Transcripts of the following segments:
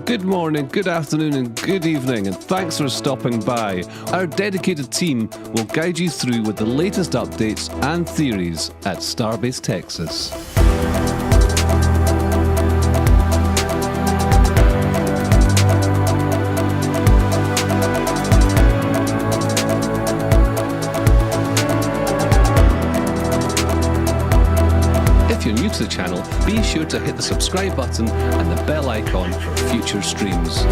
Good morning, good afternoon, and good evening, and thanks for stopping by. Our dedicated team will guide you through with the latest updates and theories at Starbase, Texas. If you're new to the channel, be sure to hit the subscribe button and the bell icon for future streams.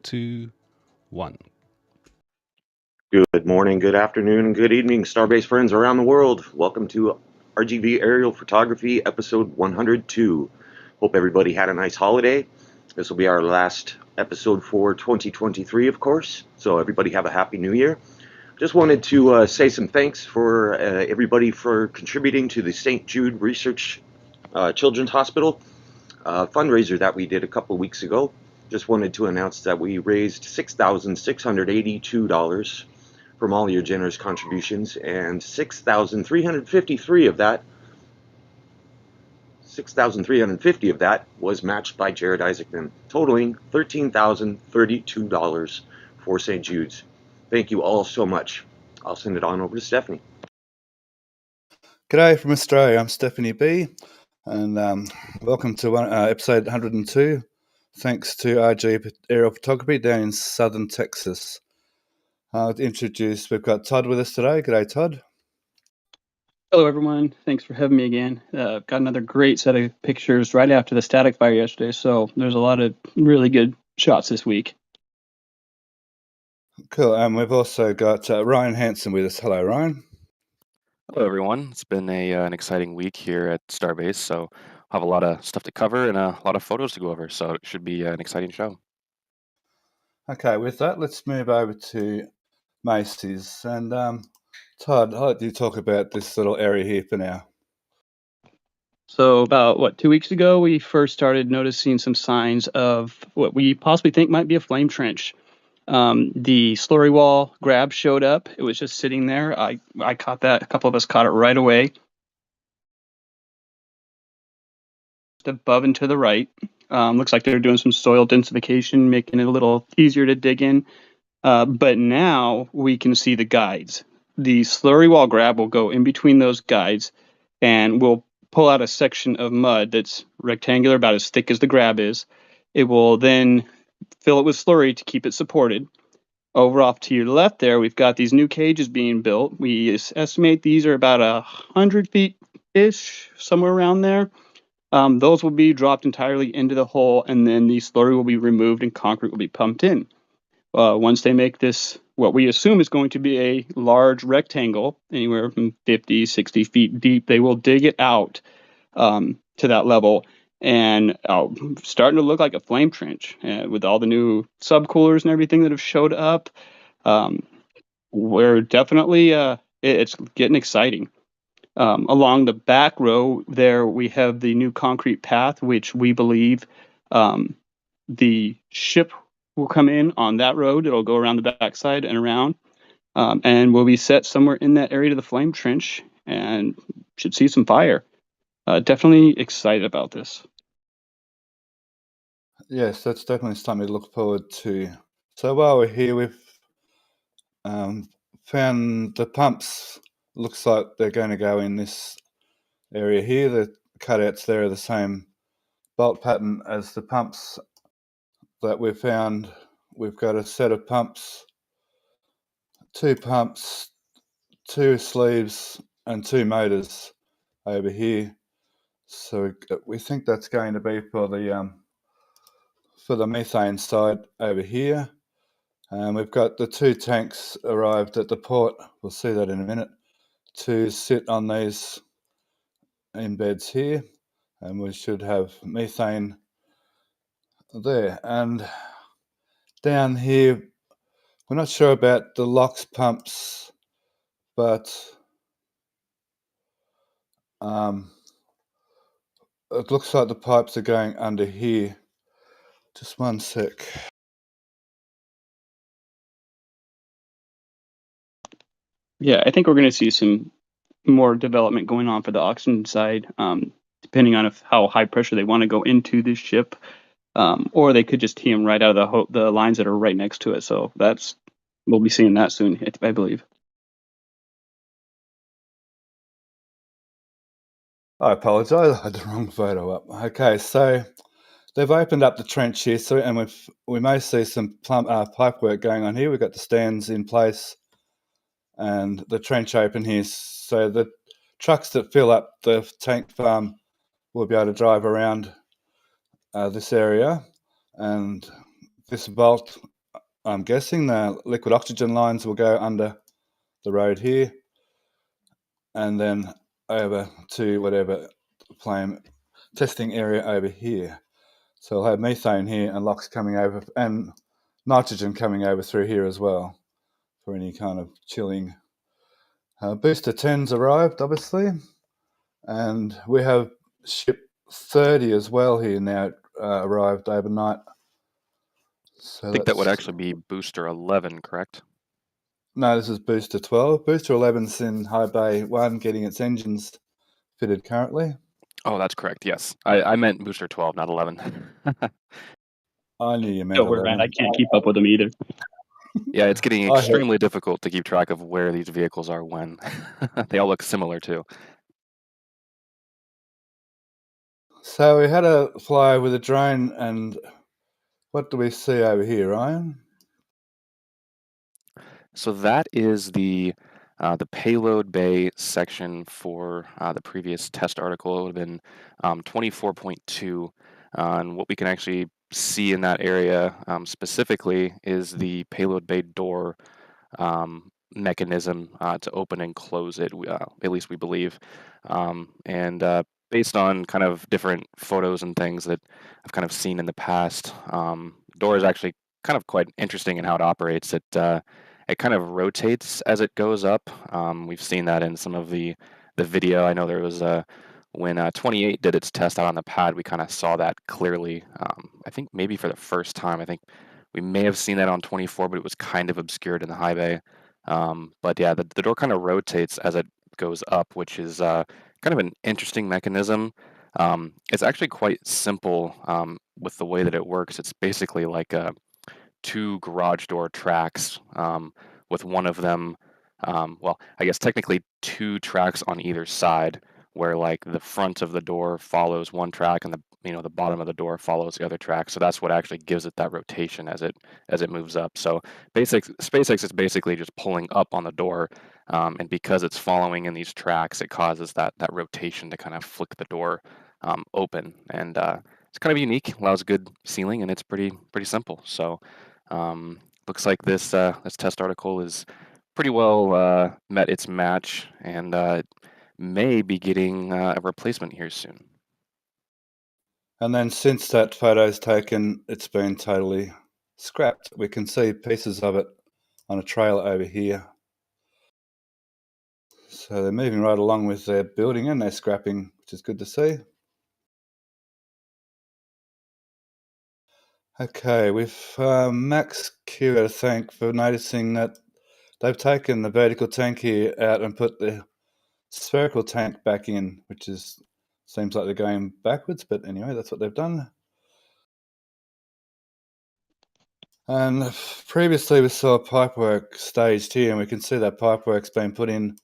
Two, one. Good morning, good afternoon, and good evening, Starbase friends around the world. Welcome to RGV Aerial Photography, episode 102. Hope everybody had a nice holiday. This will be our last episode for 2023, of course. So everybody have a happy new year. Just wanted to say some thanks for everybody for contributing to the St. Jude Research Children's Hospital fundraiser that we did a couple of weeks ago. Just wanted to announce that we raised $6,682 from all your generous contributions, and $6,350 of that was matched by Jared Isaacman, totaling $13,032 for St. Jude's. Thank you all so much. I'll send it on over to Stephanie. G'day from Australia. I'm Stephanie B, and welcome to episode 102. Thanks to RGV Aerial Photography down in southern Texas. We've got Todd with us today. G'day, Todd. Hello, everyone. Thanks for having me again. Got another great set of pictures right after the static fire yesterday, so there's a lot of really good shots this week. Cool. And we've also got Ryan Hansen with us. Hello, Ryan. Hello, everyone. It's been an exciting week here at Starbase, so I'll have a lot of stuff to cover and a lot of photos to go over, so it should be an exciting show. Okay, with that, let's move over to Macy's. And Todd, I'll let you talk about this little area here for now. So about, 2 weeks ago, we first started noticing some signs of what we possibly think might be a flame trench. The slurry wall grab showed up. It was just sitting there. I caught that. A couple of us caught it right away. Just above and to the right. Looks like they're doing some soil densification, making it a little easier to dig in. But now we can see the guides. The slurry wall grab will go in between those guides, and we'll pull out a section of mud that's rectangular, about as thick as the grab is. It will then fill it with slurry to keep it supported. Over off to your left there, we've got these new cages being built. We estimate these are about 100 feet-ish, somewhere around there. Those will be dropped entirely into the hole, and then the slurry will be removed and concrete will be pumped in. once they make this, what we assume is going to be a large rectangle, anywhere from 50, 60 feet deep, they will dig it out to that level, and starting to look like a flame trench with all the new subcoolers and everything that have showed up. We're definitely it's getting exciting. Along the back row there, we have the new concrete path, which we believe the ship will come in on that road. It'll go around the backside and around, and will be set somewhere in that area of the flame trench, and should see some fire. Definitely excited about this. Yes, that's definitely something to look forward to. So while we're here, we've found the pumps. Looks like they're going to go in this area here. The cutouts there are the same bolt pattern as the pumps that we've found. We've got a set of pumps, 2 pumps, 2 sleeves, and 2 motors over here. So we think that's going to be for the methane side over here. And we've got the 2 tanks arrived at the port. We'll see that in a minute, to sit on these embeds here, and we should have methane there. And down here, we're not sure about the LOX pumps, but it looks like the pipes are going under here. Just one sec. Yeah, I think we're going to see some more development going on for the oxygen side, depending on how high pressure they want to go into this ship, or they could just tee them right out of the lines that are right next to it. So we'll be seeing that soon, I believe. I apologise, I had the wrong photo up. Okay, so they've opened up the trench here, and we may see some pipe work going on here. We've got the stands in place and the trench open here, so the trucks that fill up the tank farm will be able to drive around this area. And this bolt, I'm guessing the liquid oxygen lines will go under the road here and then over to whatever flame testing area over here. So we'll have methane here and LOX coming over and nitrogen coming over through here as well for any kind of chilling. Booster 10's arrived, obviously, and we have ship 30 as well here now, arrived overnight. So I think that would actually be Booster 11, correct? No, this is Booster 12. Booster 11's in High Bay 1 getting its engines fitted currently. Oh, that's correct. Yes, I meant Booster 12, not 11. I knew you meant Don't worry, 11. Rand, I can't keep up with them either. Yeah, it's getting extremely difficult to keep track of where these vehicles are when. They all look similar too. So we had a fly with a drone, and what do we see over here, Ryan? So that is the payload bay section for the previous test article. It would have been 24.2. And what we can actually see in that area specifically is the payload bay door mechanism to open and close it, at least we believe. And based on kind of different photos and things that I've kind of seen in the past, the door is actually kind of quite interesting in how it operates. It kind of rotates as it goes up. We've seen that in some of the video. I know there was when 28 did its test out on the pad, we kind of saw that clearly. I think maybe for the first time. I think we may have seen that on 24, but it was kind of obscured in the high bay. But yeah, the door kind of rotates as it goes up, which is kind of an interesting mechanism. It's actually quite simple with the way that it works. It's basically like 2 garage door tracks with one of them, well, I guess technically 2 tracks on either side, where like the front of the door follows one track and the bottom of the door follows the other track. So that's what actually gives it that rotation as it moves up. So SpaceX is basically just pulling up on the door, and because it's following in these tracks, it causes that rotation to kind of flick the door open, and it's kind of unique, allows good sealing, and it's pretty simple. So looks like this test article is pretty well met its match, and may be getting a replacement here soon. And then since that photo's taken, it's been totally scrapped. We can see pieces of it on a trailer over here. So they're moving right along with their building and their scrapping, which is good to see. Okay, we've Max Q to thank for noticing that they've taken the vertical tank here out and put the spherical tank back in, which seems like they're going backwards, but anyway, that's what they've done. And previously we saw pipework staged here, and we can see that pipework's been put in,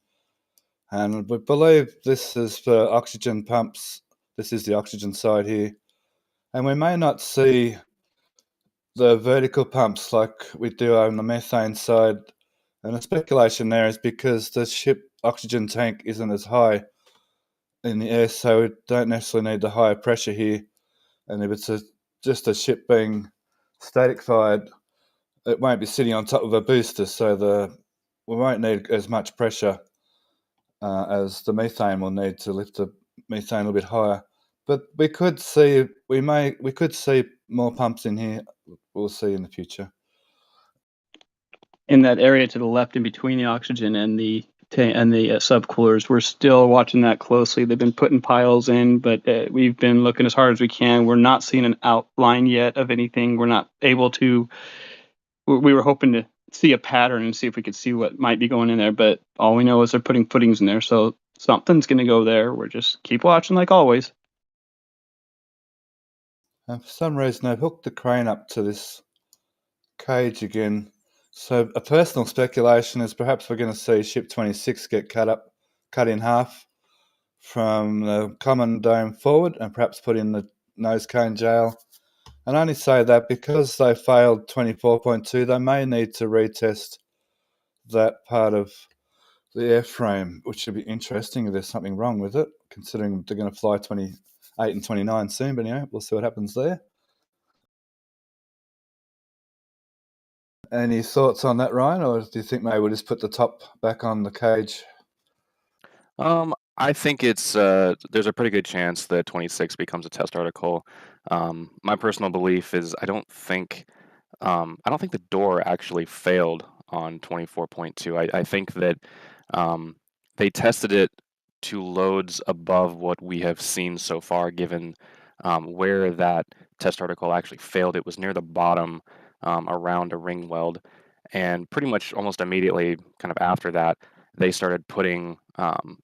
and we believe this is for oxygen pumps. This is the oxygen side here, and we may not see the vertical pumps like we do on the methane side. And the speculation there is because the ship oxygen tank isn't as high in the air, so we don't necessarily need the higher pressure here. And if it's just a ship being static fired, it won't be sitting on top of a booster, so we won't need as much pressure as the methane will need to lift the methane a little bit higher. But we could see more pumps in here. We'll see in the future. In that area to the left, in between the oxygen and the subcoolers, we're still watching that closely. They've been putting piles in, but we've been looking as hard as we can. We're not seeing an outline yet of anything. We're not able to. We were hoping to see a pattern and see if we could see what might be going in there, but all we know is they're putting footings in there, so something's going to go there. We're just keep watching like always. And for some reason, they've hooked the crane up to this cage again. So a personal speculation is perhaps we're going to see Ship 26 get cut in half from the common dome forward and perhaps put in the nose cone jail. And I only say that because they failed 24.2, they may need to retest that part of the airframe, which should be interesting if there's something wrong with it, considering they're going to fly 28 and 29 soon. But anyway, we'll see what happens there. Any thoughts on that, Ryan, or do you think maybe we'll just put the top back on the cage? I think it's there's a pretty good chance that 26 becomes a test article. My personal belief is I don't think the door actually failed on 24.2. I think that they tested it to loads above what we have seen so far, given where that test article actually failed. It was near the bottom around a ring weld, and pretty much almost immediately, kind of after that, they started putting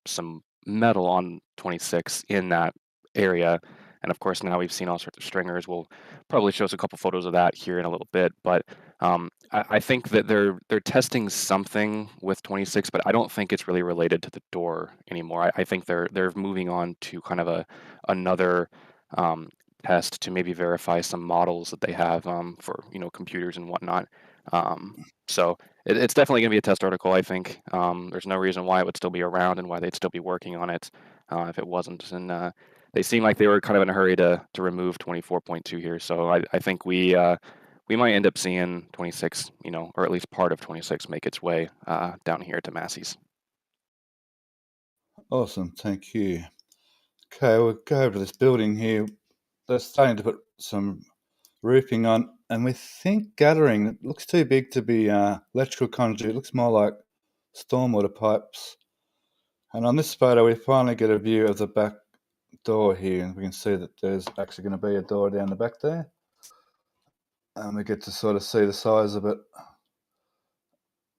some metal on 26 in that area. And of course, now we've seen all sorts of stringers. We'll probably show us a couple photos of that here in a little bit. But I think that they're testing something with 26, but I don't think it's really related to the door anymore. I think they're moving on to kind of another test to maybe verify some models that they have for computers and whatnot. So it's definitely going to be a test article. I think there's no reason why it would still be around and why they'd still be working on it if it wasn't. And they seem like they were kind of in a hurry to remove 24.2 here. So I think we might end up seeing 26, or at least part of 26 make its way down here to Massey's. Awesome, thank you. Okay, we'll go over to this building here. They're starting to put some roofing on, and we think guttering. It looks too big to be electrical conduit. It looks more like stormwater pipes. And on this photo, we finally get a view of the back door here, and we can see that there's actually going to be a door down the back there. And we get to sort of see the size of it.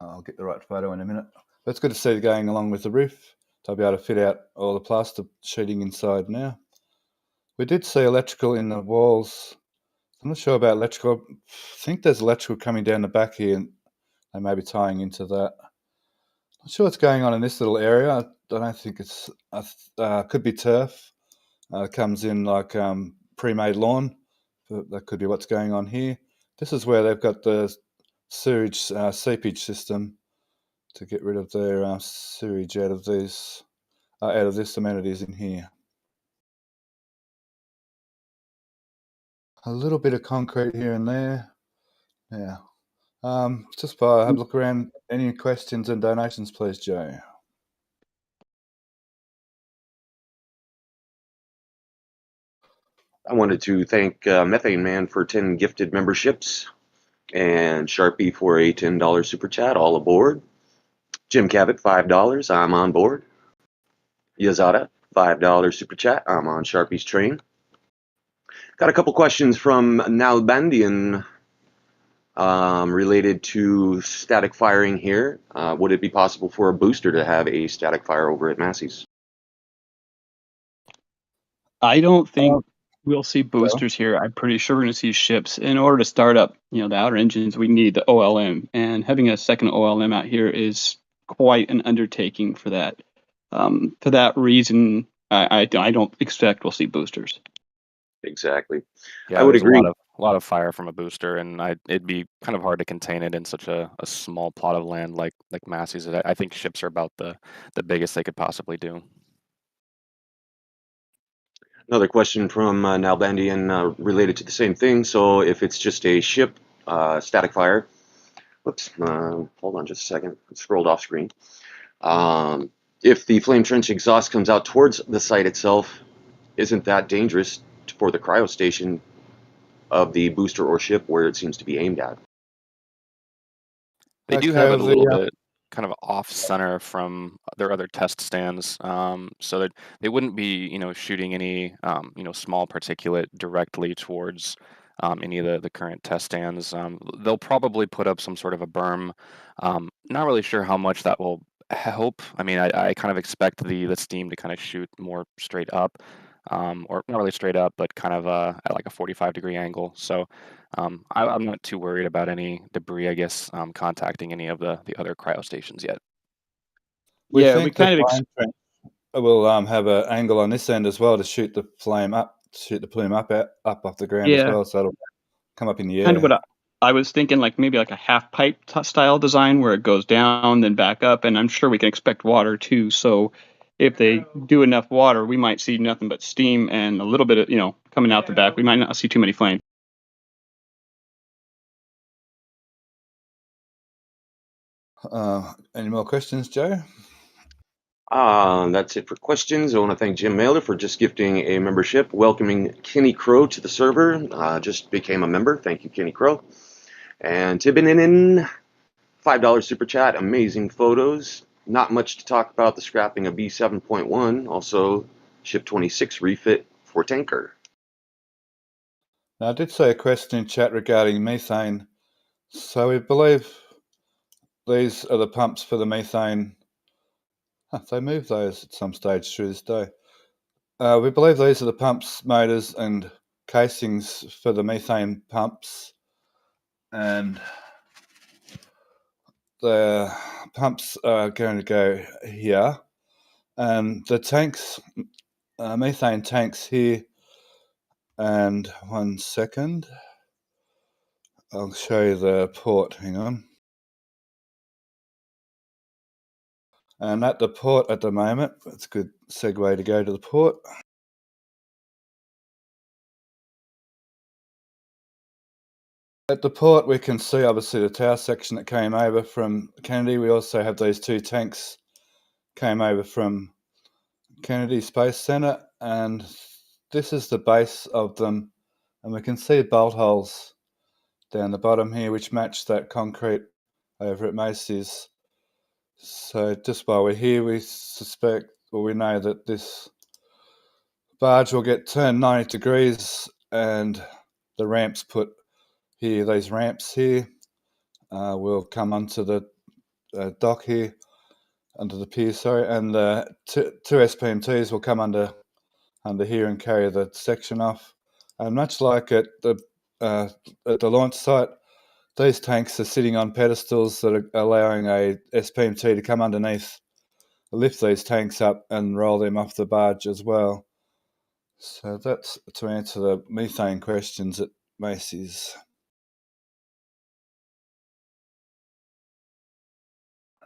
I'll get the right photo in a minute. But it's good to see it going along with the roof. They'll be able to fit out all the plaster sheeting inside now. We did see electrical in the walls. I'm not sure about electrical. I think there's electrical coming down the back here, and they may be tying into that. Not sure what's going on in this little area. I don't think it's could be turf. Comes in like pre-made lawn. That could be what's going on here. This is where they've got the sewage seepage system to get rid of their sewage out of this amenities in here. A little bit of concrete here and there. Yeah, Just by have a look around. Any questions and donations, please, Joe? I wanted to thank Methane Man for 10 gifted memberships and Sharpie for a $10 super chat. All aboard. Jim Cabot, $5. I'm on board. Yazada, $5 super chat. I'm on Sharpie's train. Got a couple questions from Nalbandian related to static firing here. Would it be possible for a booster to have a static fire over at Massey's? I don't think we'll see boosters here. I'm pretty sure we're going to see ships. In order to start up, the outer engines, we need the OLM, and having a second OLM out here is quite an undertaking for that. For that reason, I don't expect we'll see boosters. Exactly. Yeah, I would there's agree. a lot of fire from a booster, and it'd be kind of hard to contain it in such a small plot of land like Massey's. I think ships are about the biggest they could possibly do. Another question from Nalbandian related to the same thing. So if it's just a ship static fire, whoops, hold on just a second. I scrolled off screen. If the flame trench exhaust comes out towards the site itself, isn't that dangerous for the cryo station of the booster or ship where it seems to be aimed at? They do have it a little bit kind of off center from their other test stands, so that they wouldn't be, shooting any, small particulate directly towards any of the current test stands. They'll probably put up some sort of a berm. Not really sure how much that will help. I mean, I kind of expect the steam to kind of shoot more straight up, or not really straight up, but kind of at like a 45-degree angle. So I'm not too worried about any debris, I guess, contacting any of the other cryo stations yet. We Yeah, think the flame trench will have an angle on this end as well to shoot the plume up off the ground as well, so it'll come up in the air. Kind of what I was thinking, like maybe like a half pipe style design where it goes down then back up, and I'm sure we can expect water too. So if they do enough water, we might see nothing but steam and a little bit of coming out the back. We might not see too many flames. Any more questions, Joe? That's it for questions. I want to thank Jim Mailer for just gifting a membership, welcoming Kenny Crow to the server. Just became a member. Thank you, Kenny Crow. And Tibinin, $5 super chat. Amazing photos. Not much to talk about the scrapping of B7.1. Also, Ship 26 refit for tanker. Now, I did see a question in chat regarding methane. So we believe these are the pumps for the methane. They moved those at some stage through this day. We believe these are the pumps, motors, and casings for the methane pumps. And the pumps are going to go here. And the tanks, methane tanks here. And 1 second. I'll show you the port. Hang on. And at the port at the moment, it's a good segue to go to the port. At the port, we can see obviously the tower section that came over from Kennedy. We also have these two tanks came over from Kennedy Space Center, and this is the base of them. And we can see bolt holes down the bottom here, which match that concrete over at Macy's. So just while we're here, we suspect, or we know that this barge will get turned 90 degrees, and the ramps put here, these ramps here, will come onto the dock here, under the pier, sorry, and the two SPMTs will come under here and carry the section off. And much like at the launch site, these tanks are sitting on pedestals that are allowing a SPMT to come underneath, lift these tanks up and roll them off the barge as well. So that's to answer the methane questions at Macy's.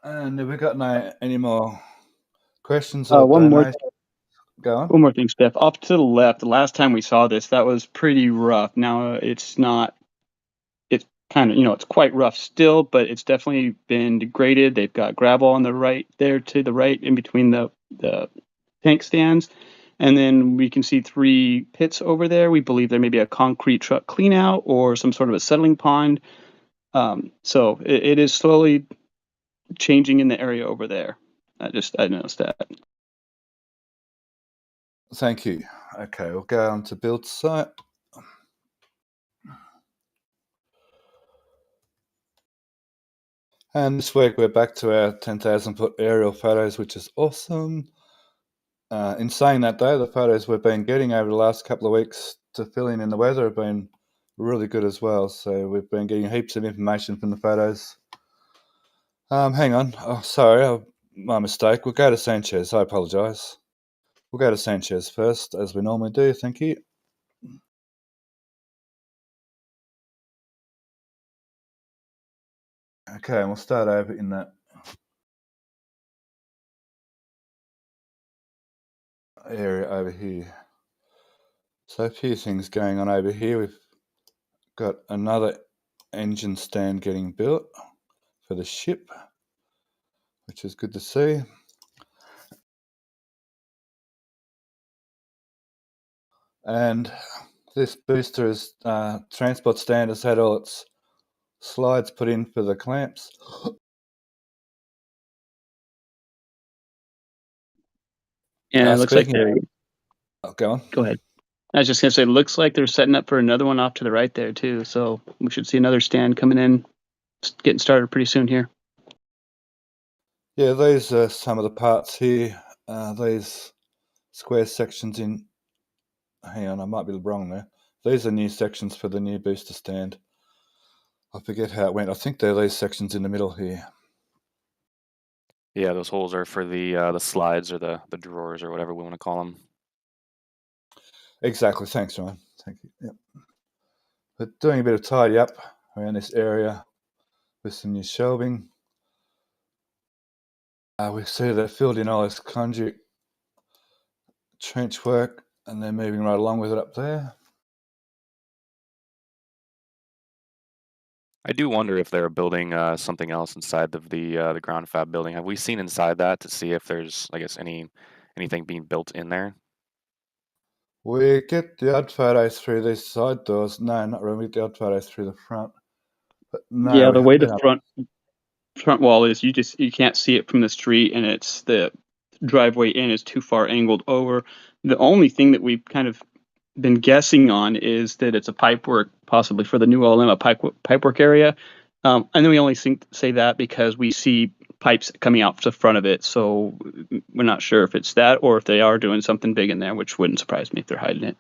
And have we got any more questions? One more. Go on. One more thing, Steph. Off to the left, the last time we saw this, that was pretty rough. Now it's not. It's kind of, it's quite rough still, but it's definitely been degraded. They've got gravel on the right there to the right in between the tank stands. And then we can see 3 pits over there. We believe there may be a concrete truck clean out or some sort of a settling pond. So it is slowly changing in the area over there. I noticed that. Thank you. Okay, we'll go on to build site. And this week we're back to our 10,000 foot aerial photos, which is awesome. In saying that though, the photos we've been getting over the last couple of weeks to fill in the weather have been really good as well. So we've been getting heaps of information from the photos. Hang on. Oh, sorry, my mistake. We'll go to Sanchez. I apologise. We'll go to Sanchez first, as we normally do. Thank you. Okay, and we'll start over in that area over here. So a few things going on over here. We've got another engine stand getting built for the ship, which is good to see. And this booster is transport stand has had all its slides put in for the clamps. And it looks like they're... Go on. Go ahead. I was just going to say, it looks like they're setting up for another one off to the right there, too. So we should see another stand coming in, getting started pretty soon here. Yeah, these are some of the parts here. These square sections in... Hang on, I might be wrong there. These are new sections for the new booster stand. I forget how it went. I think they're these sections in the middle here. Yeah, those holes are for the slides or the drawers or whatever we want to call them. Exactly. Thanks, Ryan. Thank you. Yep. But doing a bit of tidy up around this area with some new shelving. We see they've filled in all this conduit trench work, and they're moving right along with it up there. I do wonder if they're building something else inside of the ground fab building. Have we seen inside that to see if there's, I guess, anything being built in there? We get the odd photos through these side doors. No, not really. We get the odd photos through the front. But no, yeah, the way the front wall is, you can't see it from the street, and it's the driveway in is too far angled over. The only thing that we've kind of been guessing on is that it's a pipework, possibly for the new OLM, a pipework area. And then we only say that because we see pipes coming out the front of it, so we're not sure if it's that or if they are doing something big in there, which wouldn't surprise me if they're hiding it.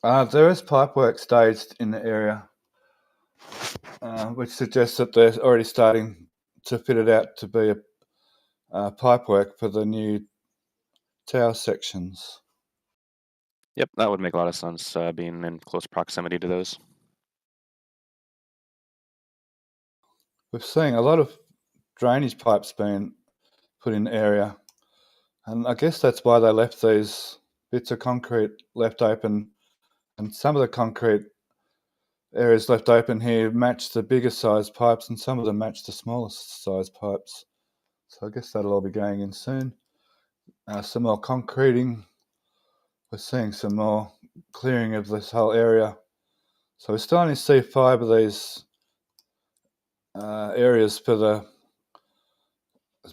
There is pipework staged in the area, which suggests that they're already starting to fit it out to be a pipework for the new tower sections. Yep, that would make a lot of sense, being in close proximity to those. We're seeing a lot of drainage pipes being put in the area, and I guess that's why they left these bits of concrete left open, and some of the concrete areas left open here match the bigger size pipes, and some of them match the smaller size pipes. So I guess that'll all be going in soon. Some more concreting. We're seeing some more clearing of this whole area. So we're starting to see 5 of these areas for the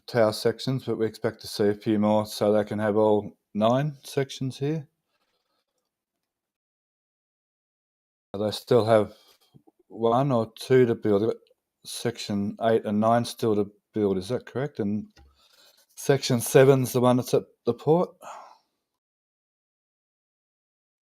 tower sections, but we expect to see a few more so they can have all 9 sections here. They still have 1 or 2 to build. They've got section 8 and 9 still to build, is that correct? And section 7's the one that's at the port? I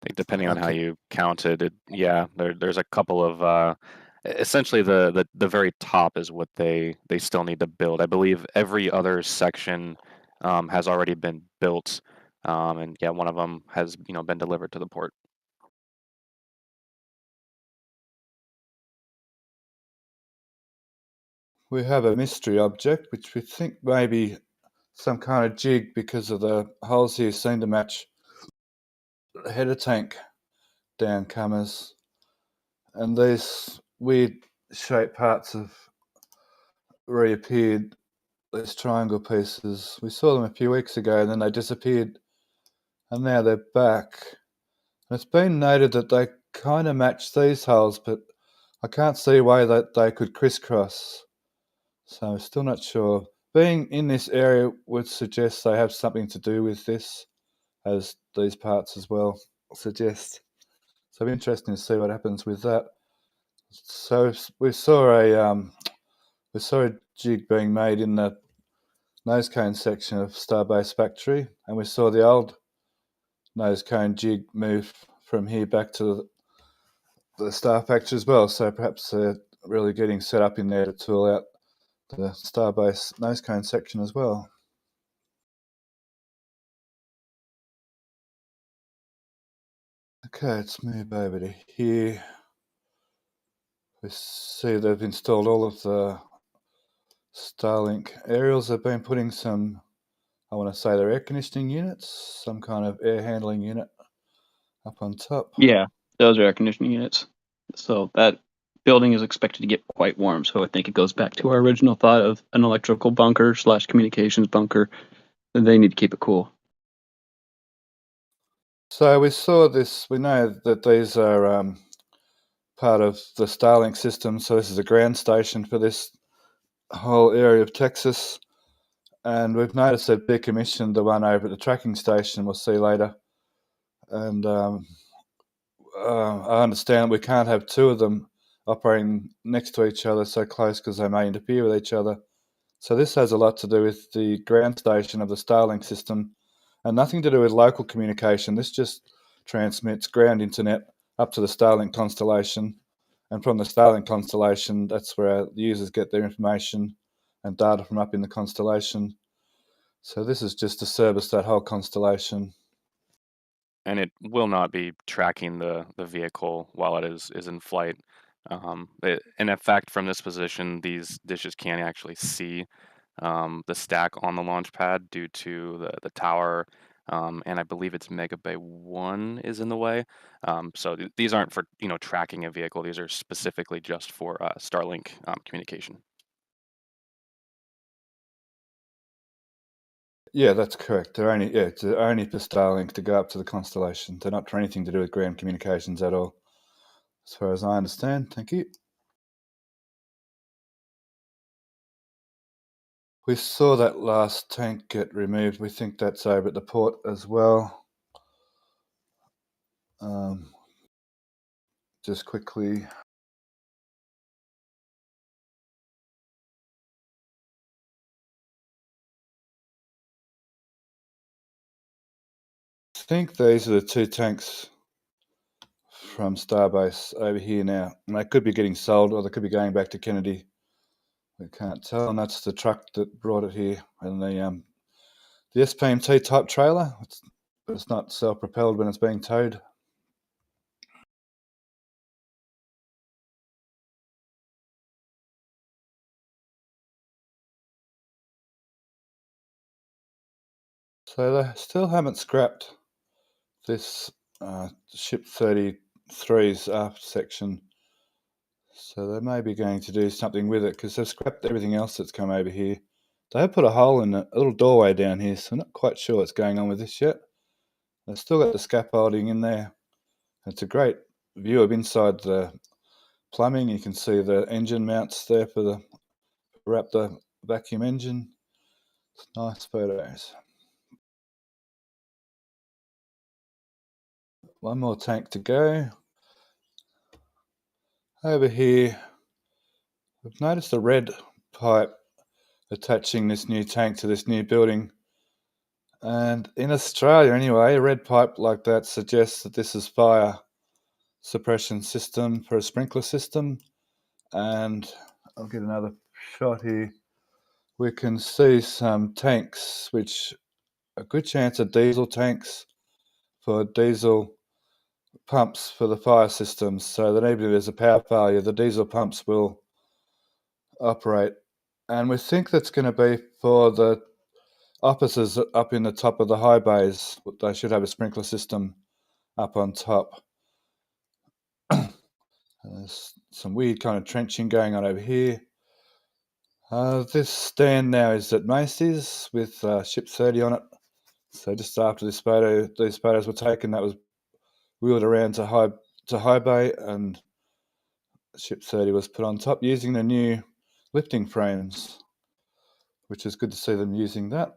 think depending on how you count it, there's a couple of essentially the very top is what they still need to build. I believe every other section has already been built, and yeah, one of them has been delivered to the port. We have a mystery object, which we think may be some kind of jig because of the holes here seem to match the header tank downcomers. And these weird shaped parts have reappeared, these triangle pieces. We saw them a few weeks ago and then they disappeared, and now they're back. And it's been noted that they kind of match these holes, but I can't see why that they could crisscross. So I'm still not sure. Being in this area would suggest they have something to do with this, as these parts as well suggest. So it'll be interesting to see what happens with that. So we saw a jig being made in the nose cone section of Starbase Factory, and we saw the old nose cone jig move from here back to the Star Factory as well. So perhaps they're really getting set up in there to tool out the Starbase nose cone section as well. Okay, let's move over to here. We see they've installed all of the Starlink aerials. They've been putting some, I want to say they're air conditioning units, some kind of air handling unit up on top. Yeah, those are air conditioning units. So that building is expected to get quite warm. So I think it goes back to our original thought of an electrical bunker / communications bunker. And they need to keep it cool. So we saw this, we know that these are part of the Starlink system. So this is a ground station for this whole area of Texas. And we've noticed they've decommissioned the one over at the tracking station, we'll see later. And I understand we can't have two of them operating next to each other so close because they may interfere with each other. So this has a lot to do with the ground station of the Starlink system and nothing to do with local communication. This just transmits ground internet up to the Starlink constellation. And from the Starlink constellation, that's where the users get their information and data from up in the constellation. So this is just to service that whole constellation. And it will not be tracking the vehicle while it is in flight. And in fact, from this position, these dishes can actually see the stack on the launch pad due to the tower, and I believe it's Mega Bay 1 is in the way. So these aren't for tracking a vehicle. These are specifically just for Starlink communication. Yeah, that's correct. They're only for Starlink to go up to the constellation. They're not for anything to do with ground communications at all, as far as I understand. Thank you. We saw that last tank get removed. We think that's over at the port as well. Just quickly. I think these are the two tanks from Starbase over here now. And they could be getting sold or they could be going back to Kennedy. We can't tell. And that's the truck that brought it here. And the SPMT type trailer. It's not self-propelled when it's being towed. So they still haven't scrapped this Ship 33's aft section. So they may be going to do something with it because they've scrapped everything else that's come over here. They have put a hole in a little doorway down here, so I'm not quite sure what's going on with this yet. They've still got the scaffolding in there. It's a great view of inside the plumbing. You can see the engine mounts there for the Raptor vacuum engine. It's nice photos. One more tank to go. Over here, we've noticed a red pipe attaching this new tank to this new building. And in Australia, anyway, a red pipe like that suggests that this is fire suppression system for a sprinkler system. And I'll get another shot here. We can see some tanks, which a good chance are diesel tanks for diesel pumps for the fire systems. So that even if there's a power failure, the diesel pumps will operate. And we think that's going to be for the offices up in the top of the high bays. They should have a sprinkler system up on top. There's some weird kind of trenching going on over here. This stand now is at Macy's with Ship 30 on it. So just after these photos were taken, that was wheeled around to high bay, and Ship 30 was put on top using the new lifting frames, which is good to see them using that.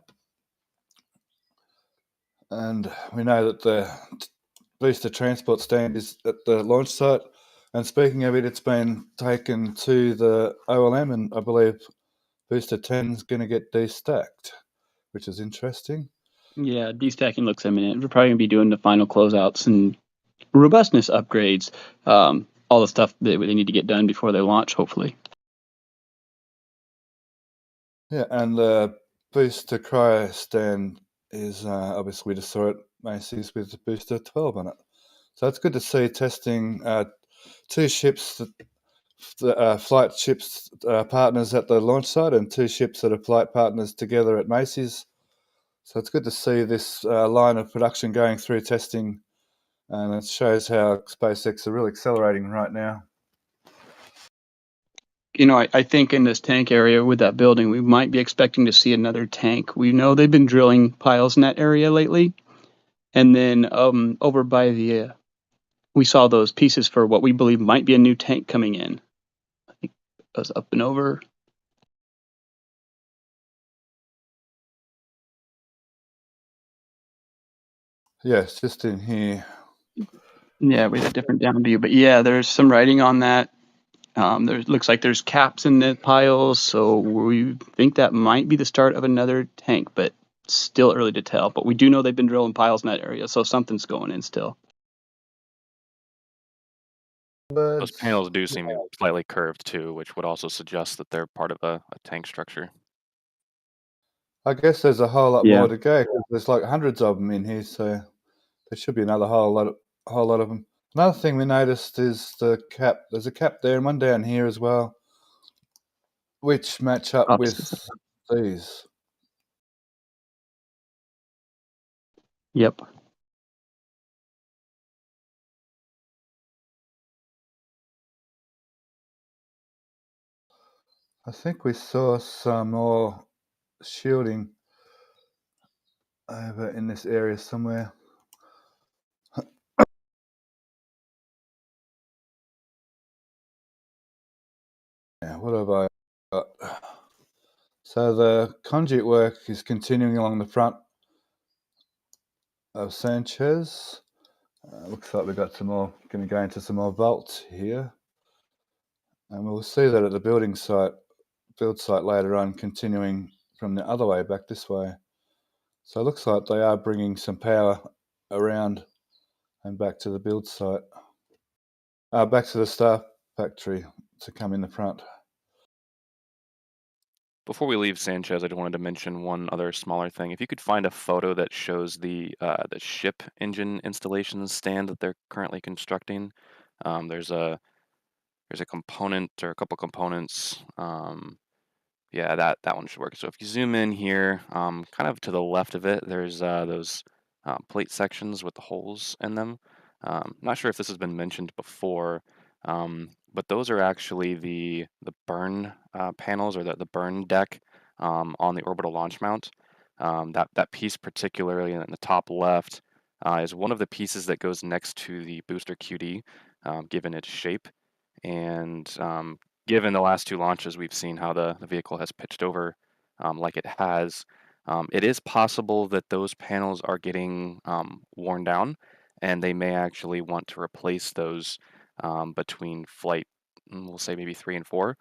And we know that the booster transport stand is at the launch site. And speaking of it, it's been taken to the OLM, and I believe Booster 10 is going to get destacked, which is interesting. Yeah, destacking looks imminent. We're probably going to be doing the final closeouts and robustness upgrades, all the stuff that they need to get done before they launch, hopefully. Yeah, and the Booster Cryo stand is obviously we just saw it Macy's with the Booster 12 on it. So it's good to see testing two ships, flight ships partners at the launch site, and two ships that are flight partners together at Macy's. So it's good to see this line of production going through testing, and it shows how SpaceX are really accelerating right now. I think in this tank area with that building, we might be expecting to see another tank. We know they've been drilling piles in that area lately. And then over by we saw those pieces for what we believe might be a new tank coming in. I think it was up and over. Yeah, it's just in here. Yeah, we had a different down view. But yeah, there's some writing on that. There looks like there's caps in the piles, so we think that might be the start of another tank, but still early to tell. But we do know they've been drilling piles in that area, so something's going in still. Those panels do seem slightly curved too, which would also suggest that they're part of a tank structure. I guess there's a whole lot Yeah. more to go, 'cause there's like hundreds of them in here, so there should be another whole lot of them. Another thing we noticed is the cap. There's a cap there and one down here as well, which match up with these. Yep. I think we saw some more shielding over in this area somewhere. Yeah, what have I got? So the conduit work is continuing along the front of Sanchez. Looks like we've got some more, going to go into some more vaults here. And we'll see that at the build site later on, continuing from the other way back this way. So it looks like they are bringing some power around and back to the build site. Back to the Star Factory to come in the front. Before we leave Sanchez, I just wanted to mention one other smaller thing. If you could find a photo that shows the ship engine installation stand that they're currently constructing, there's a component or a couple components. Yeah, that one should work. So if you zoom in here, kind of to the left of it, there's those plate sections with the holes in them. Not sure if this has been mentioned before, but those are actually the burn panels, or the burn deck on the orbital launch mount. That piece, particularly in the top left, is one of the pieces that goes next to the booster QD, given its shape. And given the last two launches, we've seen how the vehicle has pitched over like it has. It is possible that those panels are getting worn down, and they may actually want to replace those between flight, we'll say maybe 3 and 4.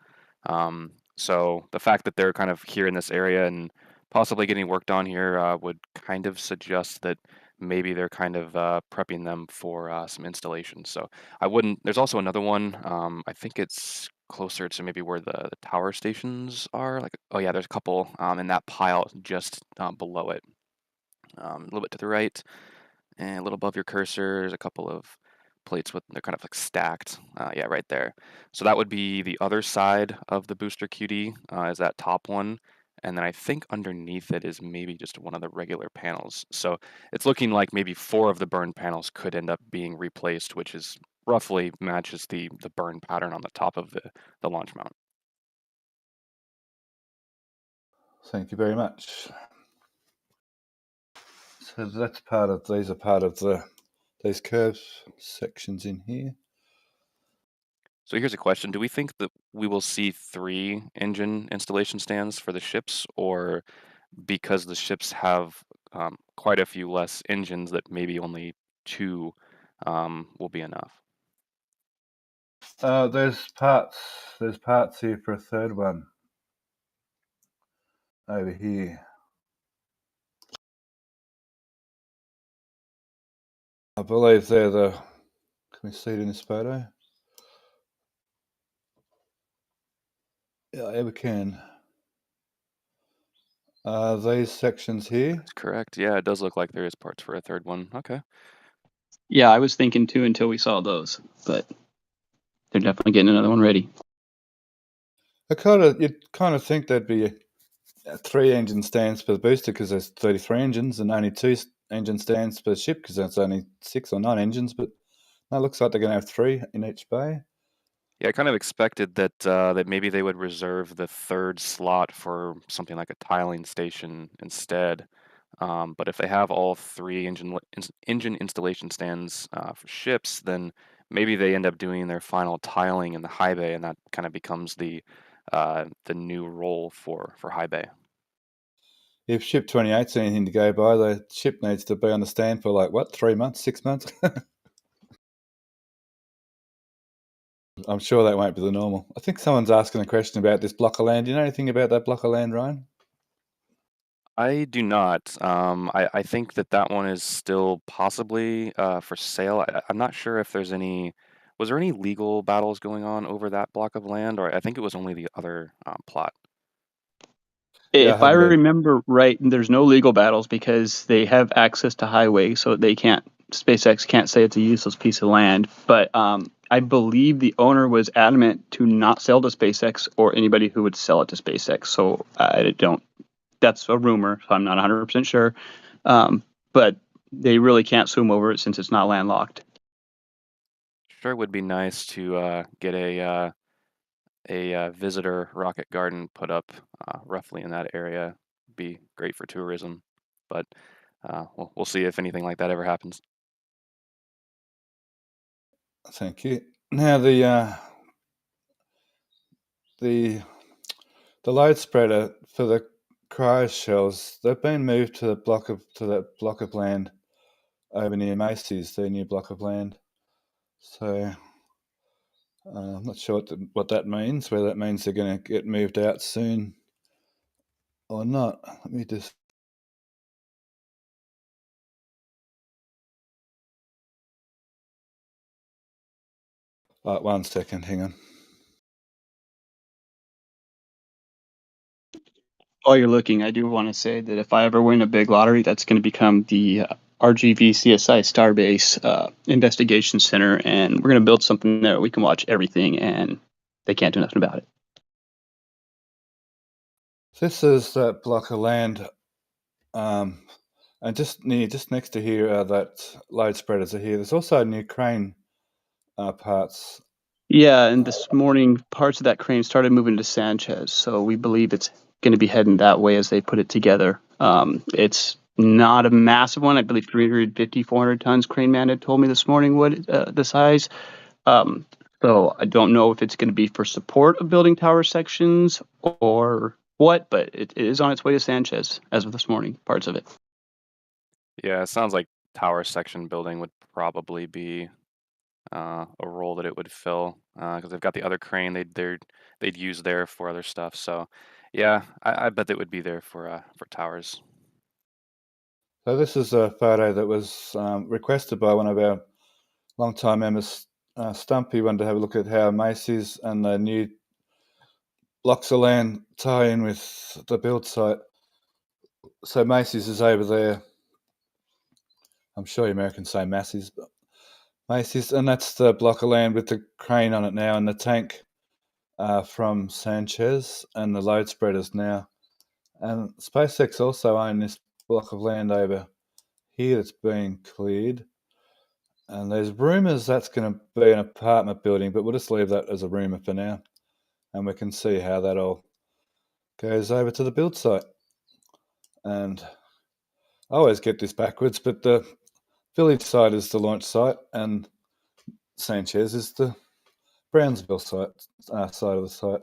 So the fact that they're kind of here in this area and possibly getting worked on here would kind of suggest that maybe they're kind of prepping them for some installation. So I wouldn't. There's also another one. I think it's closer to maybe where the tower stations are. Like, oh yeah, there's a couple in that pile just below it, a little bit to the right, and a little above your cursor. There's a couple of plates with they're kind of like stacked. Yeah, right there. So that would be the other side of the booster QD. Is that top one? And then I think underneath it is maybe just one of the regular panels. So it's looking like maybe 4 of the burn panels could end up being replaced, which is roughly matches the burn pattern on the top of the launch mount. Thank you very much. So these are part of these curves sections in here. So here's a question. Do we think that we will see 3 engine installation stands for the ships, or because the ships have quite a few less engines that maybe only 2 will be enough? There's parts here for a third one over here. I believe they're the. Can we see it in this photo? Yeah, we can. These sections here. That's correct. Yeah, it does look like there is parts for a third one. Okay. Yeah, I was thinking too until we saw those, but they're definitely getting another one ready. You'd kind of think there'd be 3 engine stands per booster because there's 33 engines, and only 2 engine stands per ship because there's only 6 or 9 engines. But no, it looks like they're going to have 3 in each bay. Yeah, I kind of expected that that maybe they would reserve the 3rd slot for something like a tiling station instead. But if they have all 3 engine installation stands for ships, then maybe they end up doing their final tiling in the high bay, and that kind of becomes the new role for high bay. If ship 28's anything to go by, the ship needs to be on the stand for 3 months, 6 months? I'm sure that won't be the normal. I think someone's asking a question about this block of land. Do you know anything about that block of land, Ryan? I do not. I think that one is still possibly for sale. I'm not sure if there's any. Was there any legal battles going on over that block of land, or I think it was only the other plot. Yeah, I If I haven't been. remember right, there's no legal battles because they have access to highway, so SpaceX can't say it's a useless piece of land. But I believe the owner was adamant to not sell to SpaceX or anybody who would sell it to SpaceX. So I don't. That's a rumor, so I'm not 100% sure. But they really can't sue him over it since it's not landlocked. Sure, would be nice to get a visitor rocket garden put up roughly in that area. Be great for tourism, but we'll see if anything like that ever happens. Thank you. Now the load spreader for the cryo shells, they've been moved to that block of land over near Macy's, their new block of land. So I'm not sure what that means, whether that means they're going to get moved out soon or not. Let me just. One second, hang on. While you're looking, I do want to say that if I ever win a big lottery, that's going to become the RGV CSI Starbase Investigation Center, and we're going to build something there. We can watch everything, and they can't do nothing about it. This is that block of land, and just next to here, that load spreaders are here. There's also new crane parts. Yeah, and this morning, parts of that crane started moving to Sanchez, so we believe it's going to be heading that way as they put it together. It's not a massive one. I believe 350, 400 tons. Crane Man had told me this morning what the size. So I don't know if it's going to be for support of building tower sections or what, but it is on its way to Sanchez as of this morning, parts of it. Yeah, it sounds like tower section building would probably be a role that it would fill because they've got the other crane they'd use there for other stuff. So yeah, I bet it would be there for towers. So this is a photo that was requested by one of our long-time members, Stumpy. Wanted to have a look at how Macy's and the new blocks of land tie in with the build site. So Macy's is over there. I'm sure you Americans say Macy's, but Macy's, and that's the block of land with the crane on it now and the tank from Sanchez and the load spreaders now. And SpaceX also own this block of land over here that's being cleared. And there's rumours that's going to be an apartment building, but we'll just leave that as a rumour for now. And we can see how that all goes over to the build site. And I always get this backwards, but the village site is the launch site, and Sanchez is the Brownsville side of the site.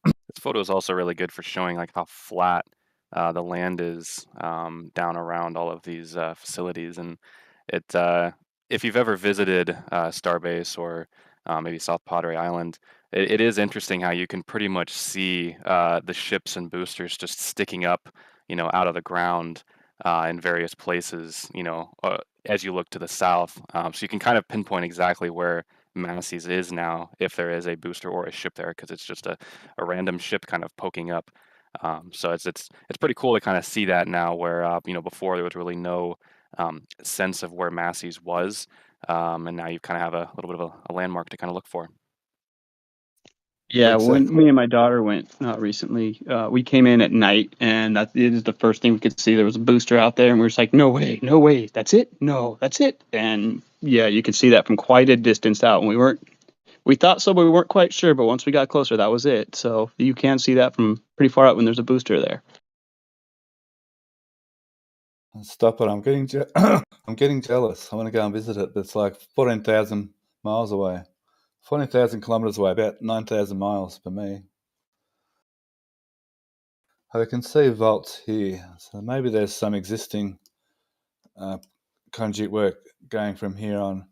This photo is also really good for showing like how flat the land is down around all of these facilities, and it if you've ever visited Starbase or maybe South Padre Island, it is interesting how you can pretty much see the ships and boosters just sticking up, out of the ground in various places, as you look to the south. So you can kind of pinpoint exactly where Massey's is now, if there is a booster or a ship there, because it's just a random ship kind of poking up. So it's pretty cool to kind of see that now, where before there was really no sense of where Massey's was, and now you kind of have a little bit of a landmark to kind of look for. Yeah, Exactly. when me and my daughter went recently, we came in at night, and it is the first thing we could see. There was a booster out there, and we were just like, no way, that's it? No, that's it. And yeah, you could see that from quite a distance out. And we thought so, but we weren't quite sure. But once we got closer, that was it. So you can see that from pretty far out when there's a booster there. Stop it! I'm getting I'm getting jealous. I want to go and visit it. It's like 14,000 miles away, 14,000 kilometers away, about 9,000 miles for me. I can see vaults here, so maybe there's some existing conduit work going from here on.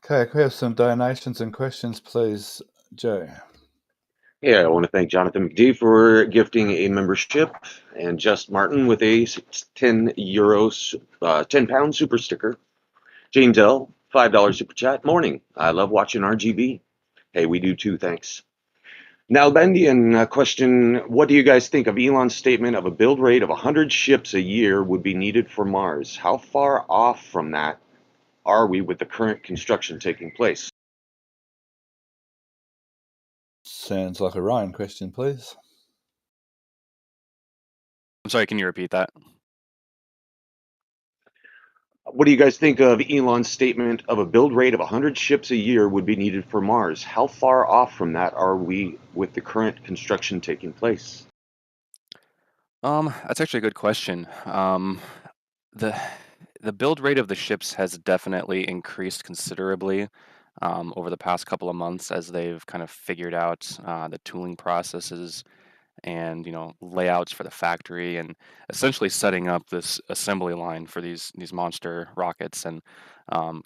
Okay, can we have some donations and questions, please, Joe? Yeah, I want to thank Jonathan McD for gifting a membership, and Just Martin with a 10 euros, 10 pound super sticker. James L, $5 super chat. Morning. I love watching RGV. Hey, we do too. Thanks. Nalbandian question: what do you guys think of Elon's statement of a build rate of 100 ships a year would be needed for Mars? How far off from that are we with the current construction taking place? Sounds like a Ryan question, please. I'm sorry, can you repeat that? What do you guys think of Elon's statement of a build rate of 100 ships a year would be needed for Mars? How far off from that are we with the current construction taking place? That's actually a good question. The the build rate of the ships has definitely increased considerably over the past couple of months as they've kind of figured out the tooling processes and layouts for the factory, and essentially setting up this assembly line for these monster rockets. And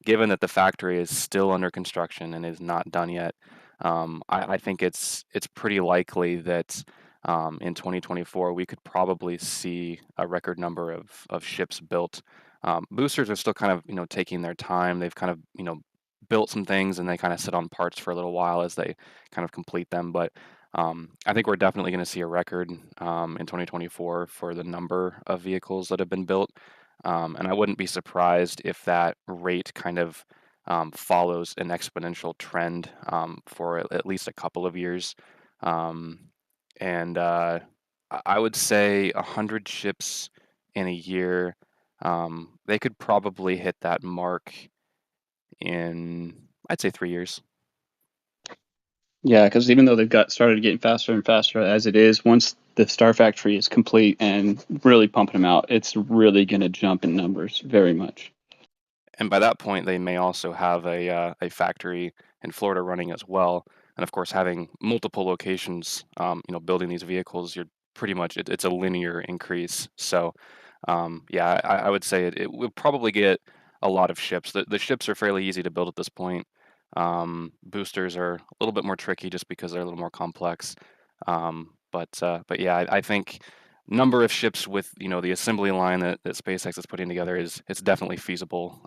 given that the factory is still under construction and is not done yet, I think it's pretty likely that in 2024 we could probably see a record number of ships built. Boosters are still kind of taking their time. They've kind of built some things, and they kind of sit on parts for a little while as they kind of complete them. But I think we're definitely going to see a record in 2024 for the number of vehicles that have been built. And I wouldn't be surprised if that rate kind of follows an exponential trend for at least a couple of years. And I would say 100 ships in a year, they could probably hit that mark in, I'd say, 3 years. Yeah, because even though they've got started getting faster and faster as it is, once the Star Factory is complete and really pumping them out, it's really going to jump in numbers very much. And by that point, they may also have a factory in Florida running as well. And of course, having multiple locations, building these vehicles, you're pretty much it's a linear increase. So, yeah, I would say it will probably get a lot of ships. The ships are fairly easy to build at this point. Boosters are a little bit more tricky just because they're a little more complex. But yeah, I think number of ships with the assembly line that SpaceX is putting together it's definitely feasible.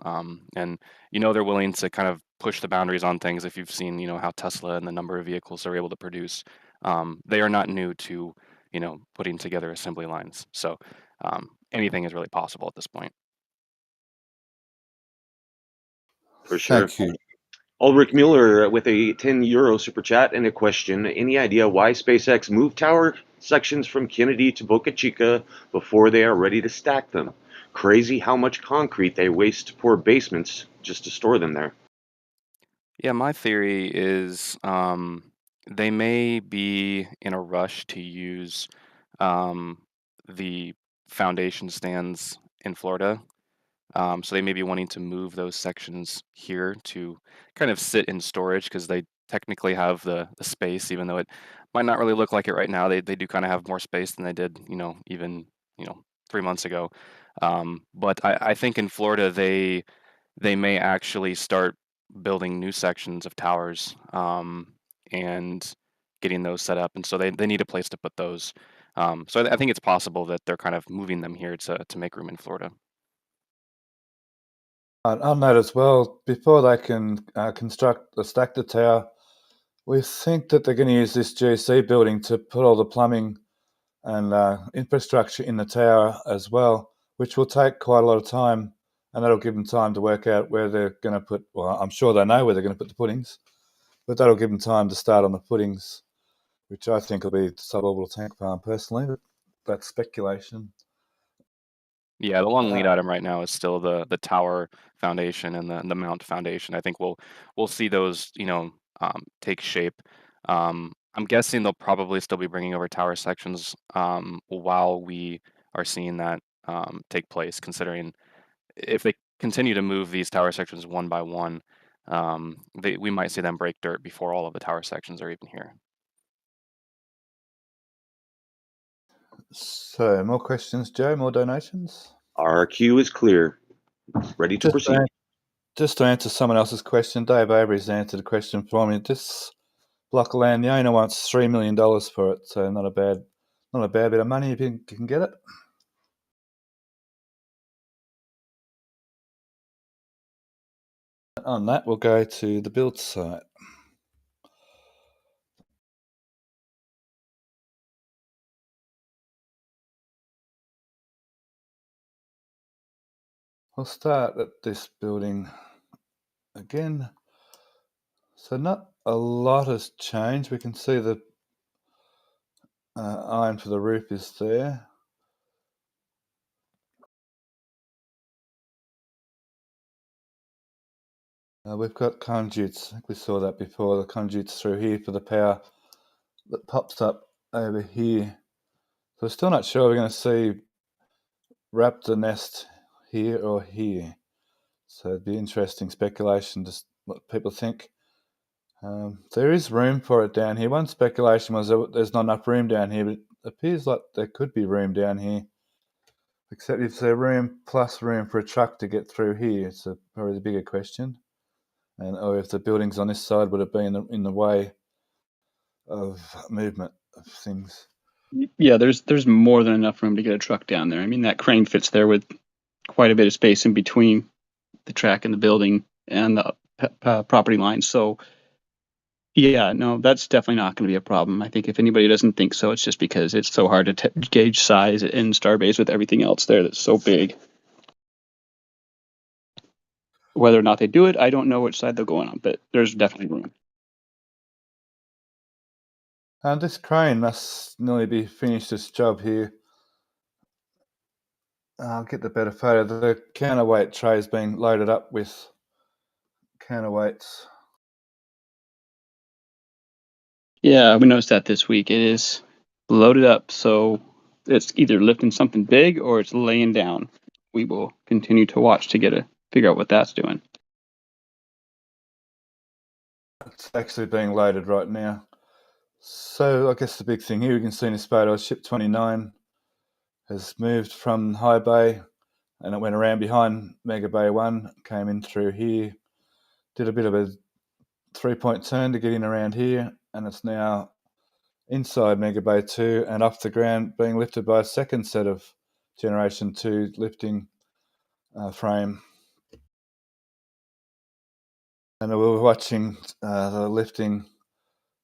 And they're willing to kind of push the boundaries on things. If you've seen how Tesla and the number of vehicles they're able to produce, they are not new to putting together assembly lines. So anything is really possible at this point. For sure. Thank you. Ulrich Mueller with a 10 euro super chat and a question. Any idea why SpaceX moved tower sections from Kennedy to Boca Chica before they are ready to stack them? crazy how much concrete they waste to pour basements just to store them there. Yeah, my theory is they may be in a rush to use the foundation stands in Florida. So they may be wanting to move those sections here to kind of sit in storage because they technically have the space, even though it might not really look like it right now. They do kind of have more space than they did, even 3 months ago. But I think in Florida they may actually start building new sections of towers and getting those set up, and so they need a place to put those. So I think it's possible that they're kind of moving them here to make room in Florida. On that as well, before they can construct the stack tower, we think that they're going to use this GC building to put all the plumbing and infrastructure in the tower as well, which will take quite a lot of time, and that'll give them time to work out where they're going to put, well, I'm sure they know where they're going to put the puddings, but that'll give them time to start on the puddings, which I think will be the suborbital tank farm personally, but that's speculation. Yeah, the long lead item right now is still the tower foundation and the mount foundation. I think we'll see those take shape. I'm guessing they'll probably still be bringing over tower sections while we are seeing that take place. Considering if they continue to move these tower sections one by one, we might see them break dirt before all of the tower sections are even here. So, more questions, Joe? More donations? Our queue is clear. Ready to proceed. Just to answer someone else's question, Dave Avery's answered a question for me. This block of land, the owner wants $3 million for it, so not a bad bit of money if you can get it. On that, we'll go to the build site. I'll start at this building again. So not a lot has changed. We can see the iron for the roof is there. We've got conduits. I think we saw that before. The conduits through here for the power that pops up over here. So we're still not sure we're going to see raptor nest here or here. So it'd be interesting speculation, just what people think. There is room for it down here. One speculation was that there's not enough room down here, but it appears like there could be room down here. Except if there's room plus room for a truck to get through here, it's probably the bigger question. Or if the buildings on this side would have been in the way of movement of things. Yeah, there's more than enough room to get a truck down there. I mean, that crane fits there with quite a bit of space in between the track and the building and the property line. So, yeah, no, that's definitely not going to be a problem. I think if anybody doesn't think so, it's just because it's so hard to gauge size in Starbase with everything else there that's so big. Whether or not they do it, I don't know which side they're going on, but there's definitely room. And this crane must nearly be finished its job here. I'll get the better photo. The counterweight tray is being loaded up with counterweights. Yeah, we noticed that this week. It is loaded up, so it's either lifting something big or it's laying down. We will continue to watch to figure out what that's doing. It's actually being loaded right now. So I guess the big thing here, you can see in this photo, ship 29 has moved from High Bay and it went around behind Mega Bay 1, came in through here, did a bit of a 3-point turn to get in around here, and it's now inside Mega Bay 2 and off the ground, being lifted by a second set of Generation 2 lifting frame. And we were watching the lifting,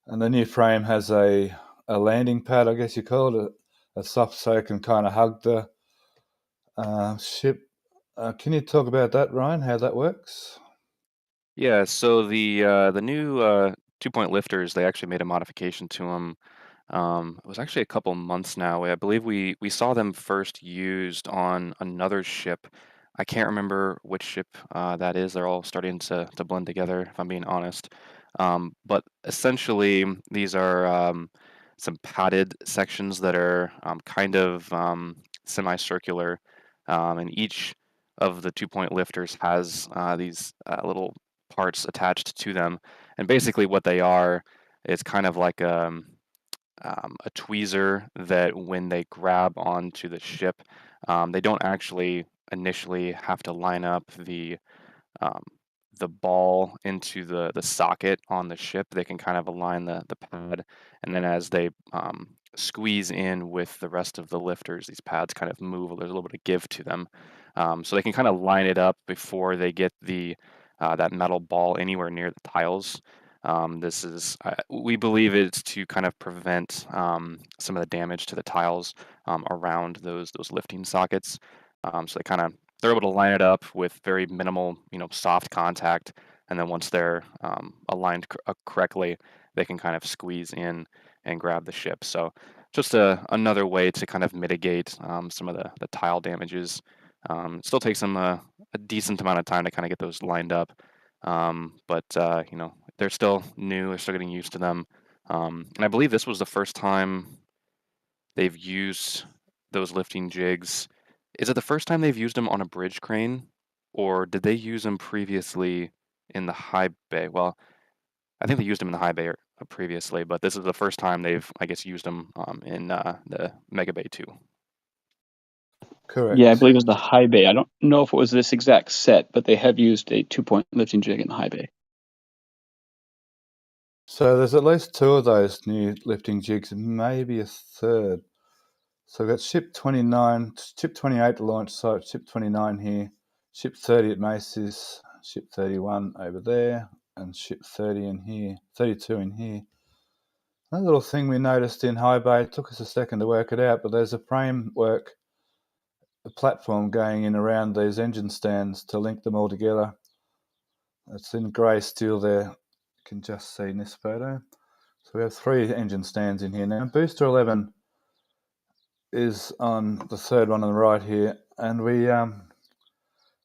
and the new frame has a landing pad, I guess you call it, a soft so it can kind of hug the ship. Can you talk about that, Ryan, how that works? Yeah, so the new 2-point lifters, they actually made a modification to them It was actually a couple months now. I believe we saw them first used on another ship. I can't remember which ship that is. They're all starting to blend together, if I'm being honest. But essentially, these are some padded sections that are kind of semicircular, and each of the 2-point lifters has these little parts attached to them. And basically, what they are is kind of like a tweezer that when they grab onto the ship, they don't actually initially have to line up um, the ball into the socket on the ship. They can kind of align the pad, and then as they squeeze in with the rest of the lifters, these pads kind of move. There's a little bit of give to them, so they can kind of line it up before they get that metal ball anywhere near the tiles. This is, we believe it's to kind of prevent some of the damage to the tiles around those lifting sockets. So they're able to line it up with very minimal, soft contact, and then once they're aligned correctly, they can kind of squeeze in and grab the ship. So just another way to kind of mitigate some of the tile damages. It still takes them a decent amount of time to kind of get those lined up, but they're still new. They're still getting used to them, and I believe this was the first time they've used those lifting jigs. Is it the first time they've used them on a bridge crane, or did they use them previously in the high bay? Well, I think they used them in the high bay previously, but this is the first time they've, I guess, used them in the Mega Bay 2. Correct. Yeah, I believe it was the high bay. I don't know if it was this exact set, but they have used a 2-point lifting jig in the high bay. So there's at least 2 of those new lifting jigs, and maybe a third. So we've got ship 29, ship 28 to launch site, ship 29 here, ship 30 at Macy's, ship 31 over there, and ship 30 in here, 32 in here. Another little thing we noticed in high bay, it took us a second to work it out, but there's a framework, a platform going in around these engine stands to link them all together. It's in grey steel there. You can just see in this photo. So we have 3 engine stands in here now. Booster 11 is on the third one on the right here, and I'm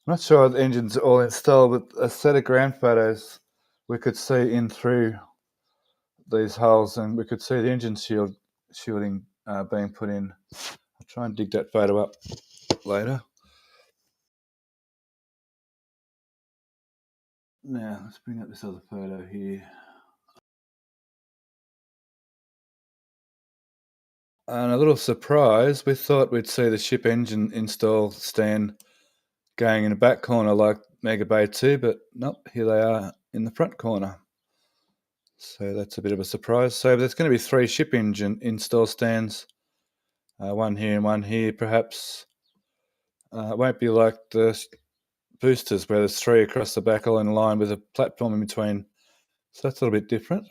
not sure the engine's all installed, but a set of ground photos we could see in through these holes, and we could see the engine shielding being put in. I'll try and dig that photo up later. Now let's bring up this other photo here. And a little surprise, we thought we'd see the ship engine install stand going in the back corner like Mega Bay 2, but nope, here they are in the front corner. So that's a bit of a surprise. So there's going to be 3 ship engine install stands, one here and one here, perhaps. It won't be like the boosters where there's 3 across the back all in line with a platform in between. So that's a little bit different.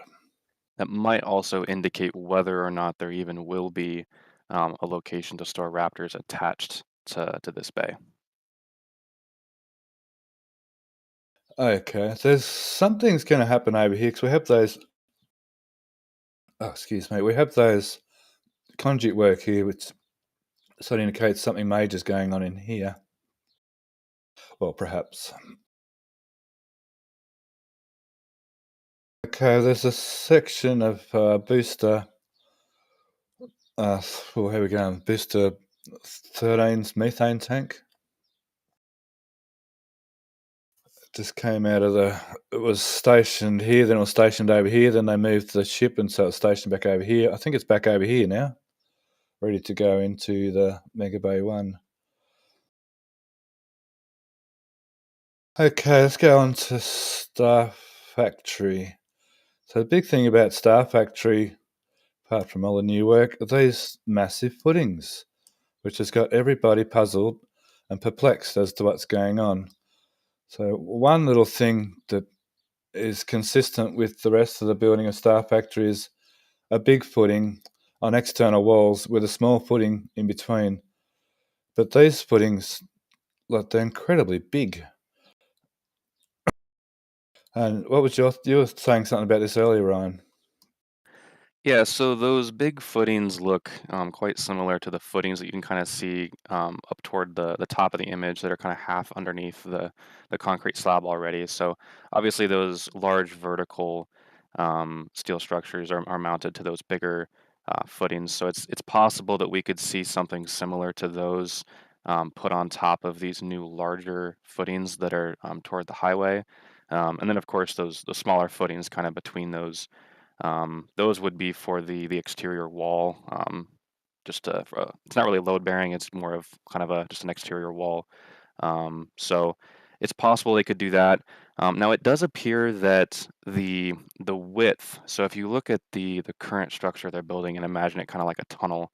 That might also indicate whether or not there even will be a location to store Raptors attached to this bay. Okay, there's something's going to happen over here because we have those. Oh, excuse me. We have those conduit work here, which sort of indicates something major is going on in here. Well, perhaps. Okay, there's a section of booster. Well, here we go. Booster 13's methane tank. Just came out of it was stationed here, then it was stationed over here, then they moved the ship, and so it's stationed back over here. I think it's back over here now, ready to go into the Mega Bay 1. Okay, let's go on to Star Factory. So the big thing about Star Factory, apart from all the new work, are these massive footings, which has got everybody puzzled and perplexed as to what's going on. So one little thing that is consistent with the rest of the building of Star Factory is a big footing on external walls with a small footing in between. But these footings, like, they're incredibly big. And what was you were saying something about this earlier, Ryan? Yeah, so those big footings look quite similar to the footings that you can kind of see up toward the top of the image that are kind of half underneath the concrete slab already. So obviously those large vertical steel structures are mounted to those bigger footings. So it's possible that we could see something similar to those put on top of these new larger footings that are toward the highway. And then of course the smaller footings kind of between those would be for the exterior wall. It's not really load bearing. It's more of kind of just an exterior wall. So it's possible they could do that. Now it does appear that the width. So if you look at the current structure they're building and imagine it kind of like a tunnel,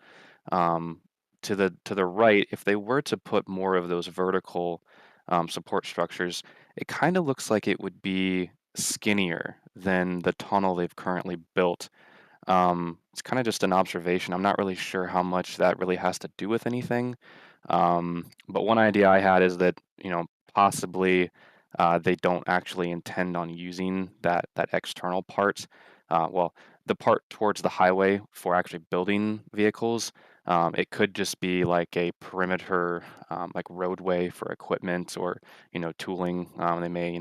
um, to the right, if they were to put more of those vertical support structures, it kind of looks like it would be skinnier than the tunnel they've currently built. It's kind of just an observation. I'm not really sure how much that really has to do with anything. But one idea I had is that, possibly they don't actually intend on using that external part. Well, the part towards the highway for actually building vehicles. It could just be like a perimeter, like roadway for equipment or, tooling. They may,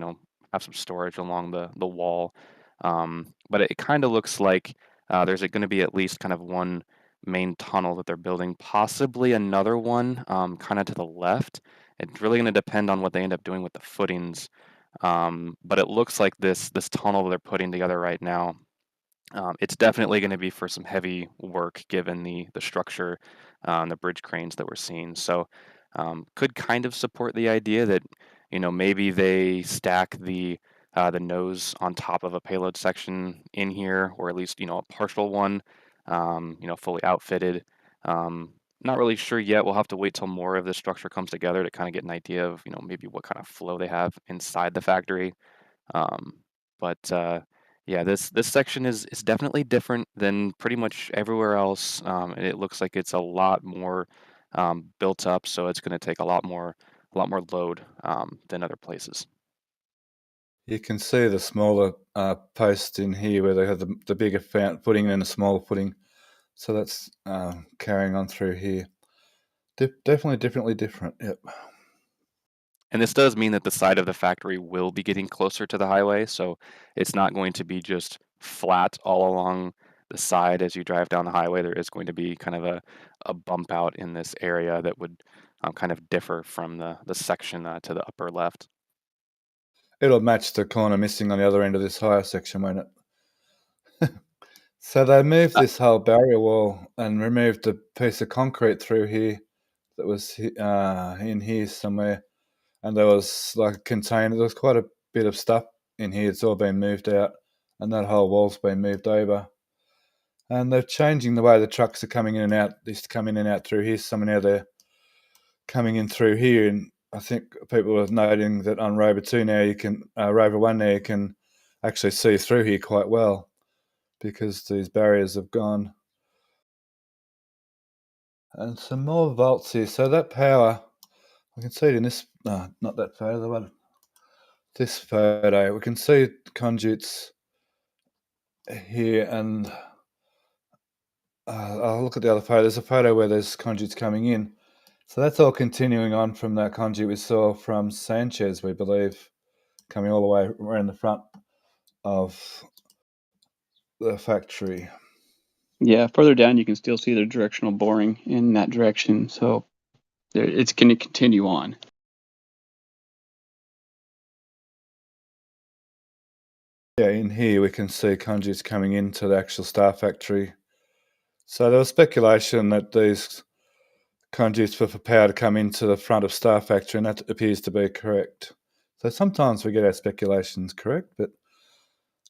have some storage along the wall. But it kind of looks like there's going to be at least kind of one main tunnel that they're building, possibly another one kind of to the left. It's really going to depend on what they end up doing with the footings. But it looks like this tunnel that they're putting together right now, it's definitely going to be for some heavy work given the structure, the bridge cranes that we're seeing. So could kind of support the idea that maybe they stack the nose on top of a payload section in here, or at least a partial one, fully outfitted. Not really sure yet. We'll have to wait till more of the structure comes together to kind of get an idea of maybe what kind of flow they have inside the factory. Um, but yeah, this section is definitely different than pretty much everywhere else. And it looks like it's a lot more built up, so it's going to take a lot more load than other places. You can see the smaller post in here where they have the bigger footing and a smaller footing. So that's carrying on through here. Definitely different. Yep. And this does mean that the side of the factory will be getting closer to the highway, so it's not going to be just flat all along the side as you drive down the highway. There is going to be kind of a bump out in this area that would kind of differ from the section to the upper left. It'll match the corner missing on the other end of this higher section, won't it? So they moved this whole barrier wall and removed a piece of concrete through here that was in here somewhere. And there was like a container. There was quite a bit of stuff in here. It's all been moved out, and that whole wall's been moved over. And they're changing the way the trucks are coming in and out. They used to come in and out through here. Some now they're coming in through here. And I think people are noting that on Rover 2 now Rover 1 now you can actually see through here quite well because these barriers have gone. And some more volts here. So that power, I can see it in this, no, not that photo, the one. This photo, we can see conduits here, and I'll look at the other photo. There's a photo where there's conduits coming in. So that's all continuing on from that conduit we saw from Sanchez, we believe, coming all the way around the front of the factory. Yeah, further down you can still see the directional boring in that direction, so it's going to continue on. Yeah, in here we can see conduits coming into the actual Star Factory. So there was speculation that these conduits were for power to come into the front of Star Factory, and that appears to be correct. So sometimes we get our speculations correct, but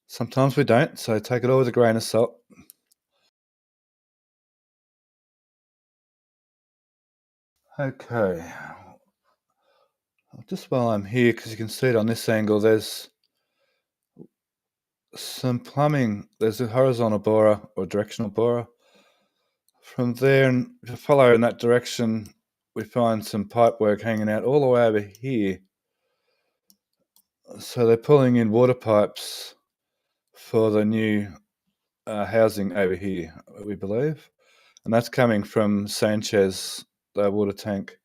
sometimes we don't, so take it all with a grain of salt. Okay. Just while I'm here, because you can see it on this angle, there's some plumbing. There's a horizontal borer or directional borer. From there, and if you follow in that direction, we find some pipe work hanging out all the way over here. So they're pulling in water pipes for the new housing over here, we believe, and that's coming from Sanchez, the water tank.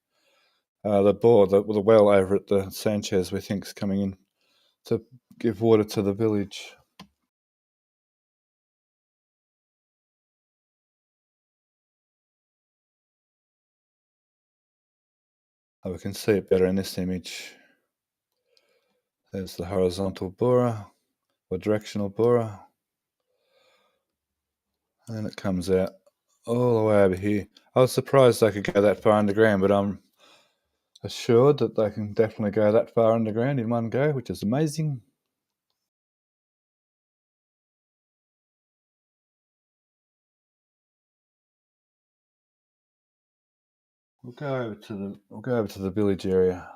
The bore, the well over at the Sanchez, we think, is coming in to give water to the village. Oh, we can see it better in this image. There's the horizontal borer, or directional borer, and it comes out all the way over here. I was surprised they could go that far underground, but I'm assured that they can definitely go that far underground in one go, which is amazing. We'll go over to the village area.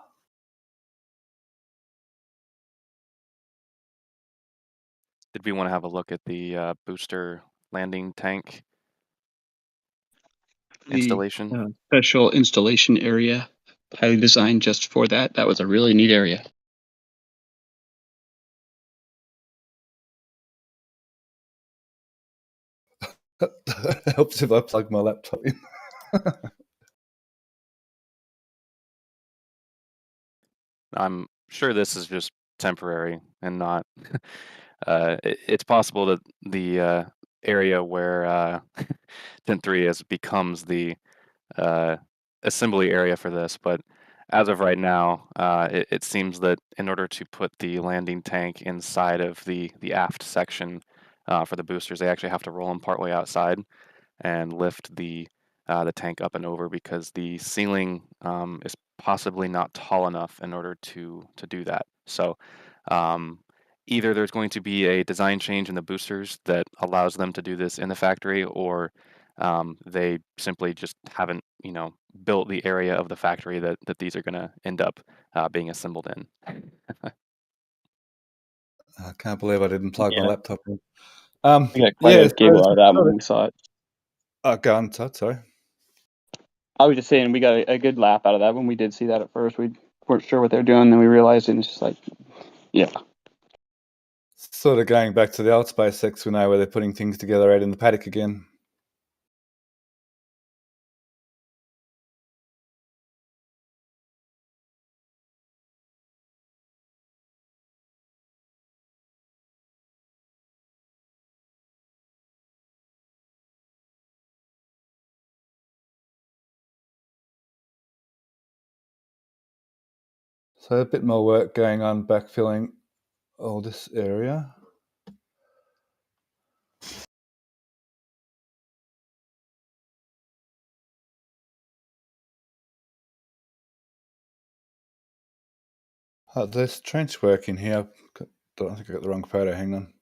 Did we want to have a look at the booster landing tank installation? The special installation area, highly designed just for that. That was a really neat area. It helps if I plug my laptop in. I'm sure this is just temporary and not. It's possible that the area where 10.3 is becomes the assembly area for this, but as of right now, it seems that in order to put the landing tank inside of the aft section for the boosters, they actually have to roll them partway outside and lift the tank up and over because the ceiling is possibly not tall enough in order to do that. So either there's going to be a design change in the boosters that allows them to do this in the factory, or they simply just haven't, built the area of the factory that these are going to end up being assembled in. I can't believe I didn't plug my Yeah. laptop in. We got quite a giggle out of that when we saw it. Go on, Todd, sorry. I was just saying we got a good laugh out of that when we did see that at first. We weren't sure what they were doing, then we realized it, and it's just like, yeah. Sort of going back to the old SpaceX, we know, where they're putting things together out in the paddock again. So a bit more work going on backfilling all this area. There's trench work in here. I think I got the wrong photo, hang on.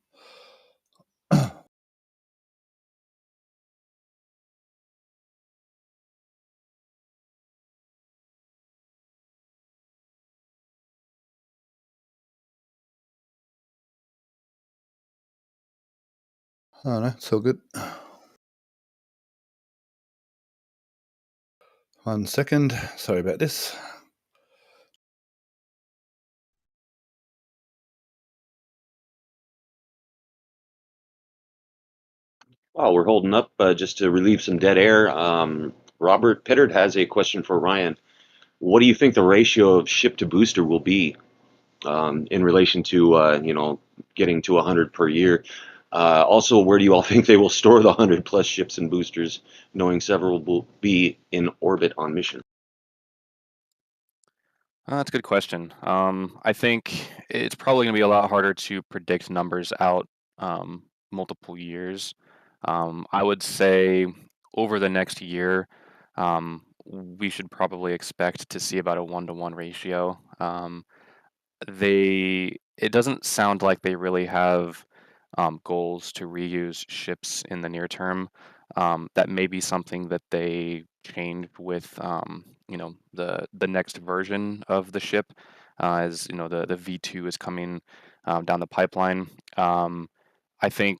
Oh no, it's all good. 1 second, sorry about this. While we're holding up, just to relieve some dead air, Robert Pittard has a question for Ryan. What do you think the ratio of ship to booster will be in relation to, getting to 100 per year? Also, where do you all think they will store the 100 plus ships and boosters, knowing several will be in orbit on mission? That's a good question. I think it's probably going to be a lot harder to predict numbers out multiple years. I would say over the next year, we should probably expect to see about a 1-to-1 ratio. It doesn't sound like they really have goals to reuse ships in the near term. That may be something that they change with the next version of the ship, as the V2 is coming down the pipeline. I think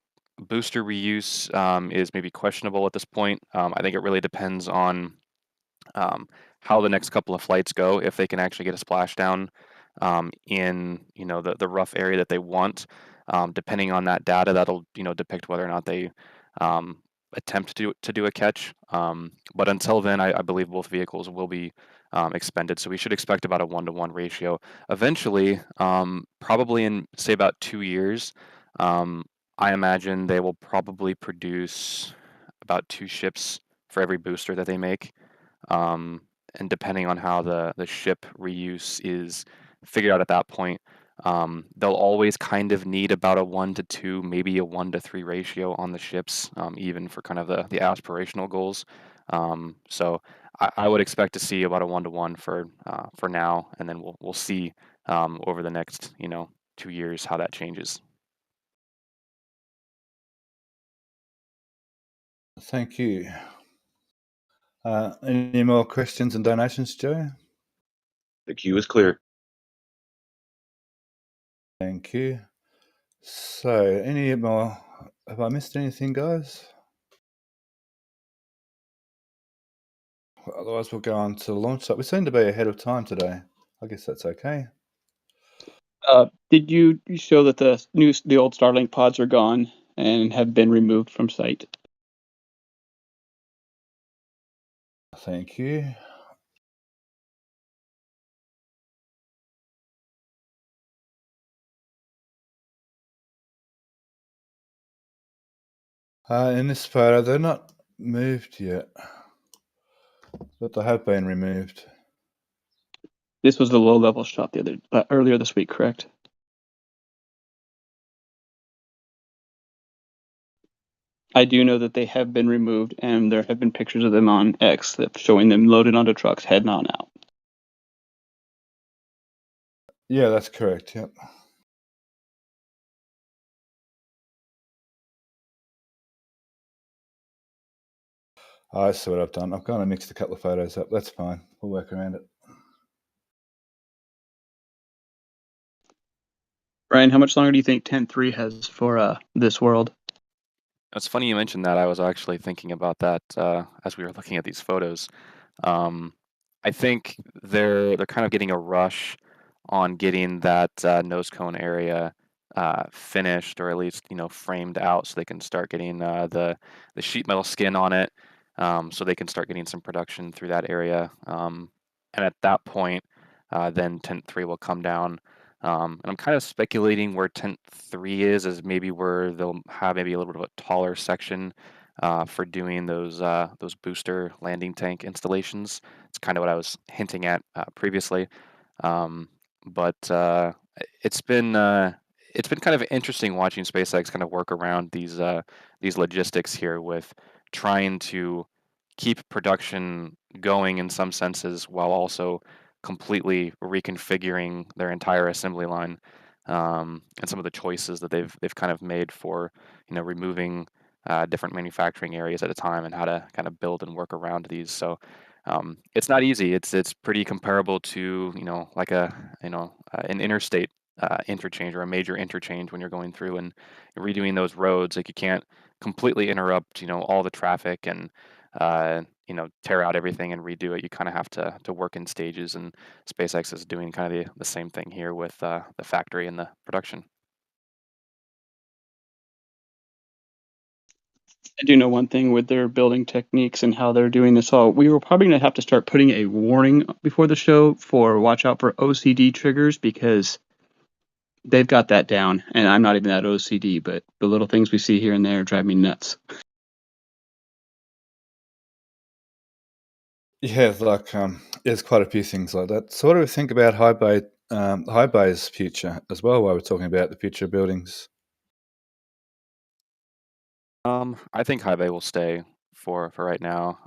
booster reuse is maybe questionable at this point. I think it really depends on how the next couple of flights go, if they can actually get a splashdown in the rough area that they want. Depending on that data, that'll depict whether or not they attempt to do a catch. But until then, I believe both vehicles will be expended. So we should expect about a 1-to-1 ratio. Eventually, probably in say about 2 years, I imagine they will probably produce about 2 ships for every booster that they make. And depending on how the ship reuse is figured out at that point, they'll always kind of need about a 1-to-2, maybe a 1-to-3 ratio on the ships, even for kind of the aspirational goals. So I would expect to see about a 1-to-1 for now, and then we'll see over the next 2 years how that changes. Thank you. Any more questions and donations, Joe? The queue is clear. Thank you. So, any more? Have I missed anything, guys? Otherwise, we'll go on to the launch site. We seem to be ahead of time today. I guess that's okay. Did you show that the old Starlink pods are gone and have been removed from site? Thank you. In this photo, they're not moved yet, but they have been removed. This was the low-level shot earlier this week, correct? I do know that they have been removed, and there have been pictures of them on X showing them loaded onto trucks, heading on out. Yeah, that's correct. Yep. I see what I've done. I've kind of mixed a couple of photos up. That's fine. We'll work around it. Ryan, how much longer do you think 10.3 has for this world? It's funny you mentioned that. I was actually thinking about that as we were looking at these photos. I think they're kind of getting a rush on getting that nose cone area finished, or at least framed out, so they can start getting the sheet metal skin on it, so they can start getting some production through that area. And at that point, then tent 3 will come down. And I'm kind of speculating where tent 3 is maybe where they'll have maybe a little bit of a taller section for doing those booster landing tank installations. It's kind of what I was hinting at previously. But it's been kind of interesting watching SpaceX kind of work around these logistics here with trying to keep production going in some senses while also completely reconfiguring their entire assembly line, and some of the choices that they've kind of made for removing different manufacturing areas at a time, and how to kind of build and work around these. So it's not easy. It's pretty comparable to like an interstate interchange, or a major interchange, when you're going through and redoing those roads. Like, you can't completely interrupt all the traffic and tear out everything and redo it. You kind of have to work in stages, and SpaceX is doing kind of the same thing here with the factory and the production. I do know one thing with their building techniques and how they're doing this all. We were probably going to have to start putting a warning before the show for watch out for OCD triggers, because they've got that down, and I'm not even that OCD, but the little things we see here and there drive me nuts. Yeah, like there's quite a few things like that. So, what do we think about high bay's future as well? While we're talking about the future of buildings, I think high bay will stay for right now.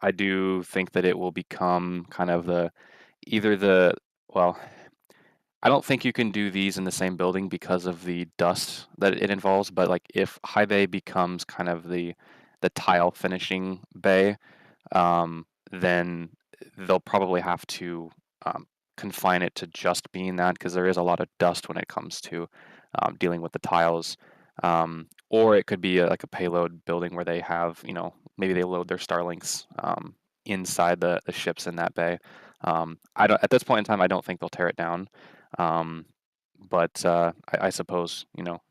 I do think that it will become kind of well, I don't think you can do these in the same building because of the dust that it involves. But like, if high bay becomes kind of the tile finishing bay, then they'll probably have to confine it to just being that, because there is a lot of dust when it comes to dealing with the tiles. Or it could be like a payload building where they have, maybe they load their Starlinks inside the ships in that bay. I don't, at this point in time, I don't think they'll tear it down. but I suppose,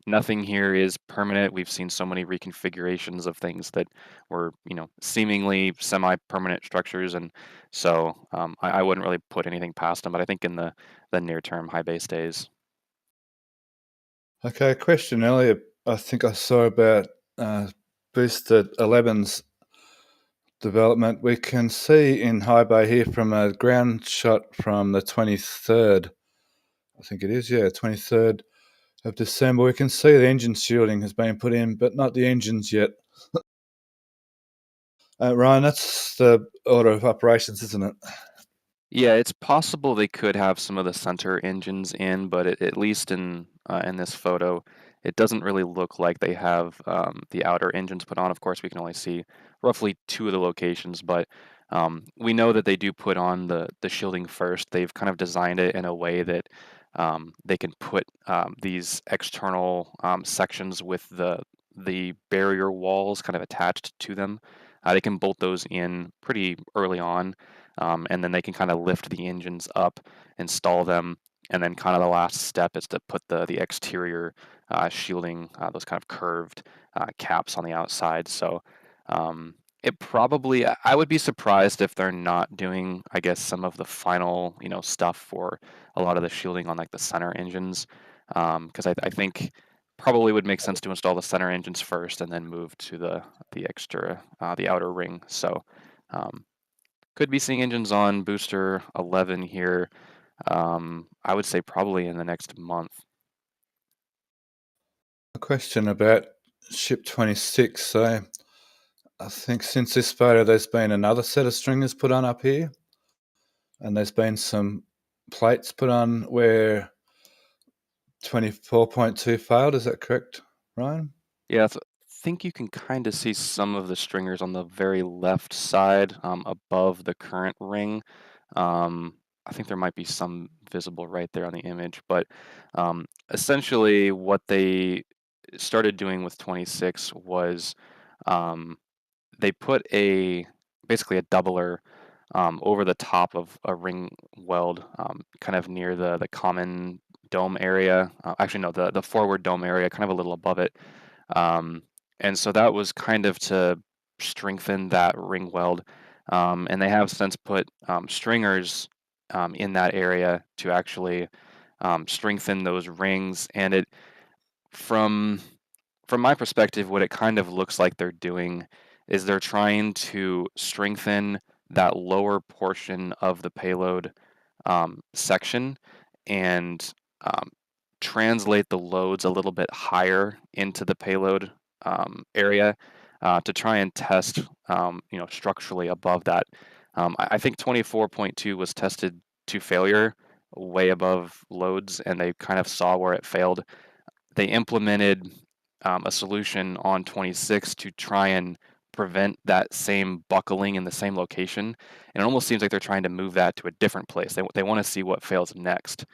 nothing here is permanent. We've seen so many reconfigurations of things that were, seemingly semi-permanent structures, and so I wouldn't really put anything past them. But I think in the near term, high bay stays. Okay, a question earlier. I think I saw about boosted 11's development. We can see in high bay here from a ground shot from the 23rd. I think it is, 23rd of December. We can see the engine shielding has been put in, but not the engines yet. Ryan, that's the order of operations, isn't it? Yeah, it's possible they could have some of the center engines in, but at least in this photo, it doesn't really look like they have the outer engines put on. Of course, we can only see roughly 2 of the locations, but we know that they do put on the shielding first. They've kind of designed it in a way that they can put these external sections with the barrier walls kind of attached to them. They can bolt those in pretty early on. And then they can kind of lift the engines up, install them, and then kind of the last step is to put the exterior shielding, those kind of curved caps on the outside. So it probably, I would be surprised if they're not doing, I guess, some of the final, stuff for a lot of the shielding on like the center engines, because I think probably would make sense to install the center engines first and then move to the extra, the outer ring. So could be seeing engines on booster 11 here. I would say probably in the next month. A question about ship 26. So I think since this photo, there's been another set of stringers put on up here, and there's been some plates put on where 24.2 failed. Is that correct, Ryan? Yeah, I think you can kind of see some of the stringers on the very left side above the current ring. I think there might be some visible right there on the image, but essentially what they started doing with 26 was they put basically a doubler over the top of a ring weld, kind of near the common dome area. Actually, no, the forward dome area, kind of a little above it. And so that was kind of to strengthen that ring weld. And they have since put stringers in that area to actually strengthen those rings. And it, from my perspective, what it kind of looks like they're doing is they're trying to strengthen that lower portion of the payload section and translate the loads a little bit higher into the payload area to try and test, structurally above that. I think 24.2 was tested to failure, way above loads, and they kind of saw where it failed. They implemented a solution on 26 to try and prevent that same buckling in the same location. And it almost seems like they're trying to move that to a different place. They want to see what fails next.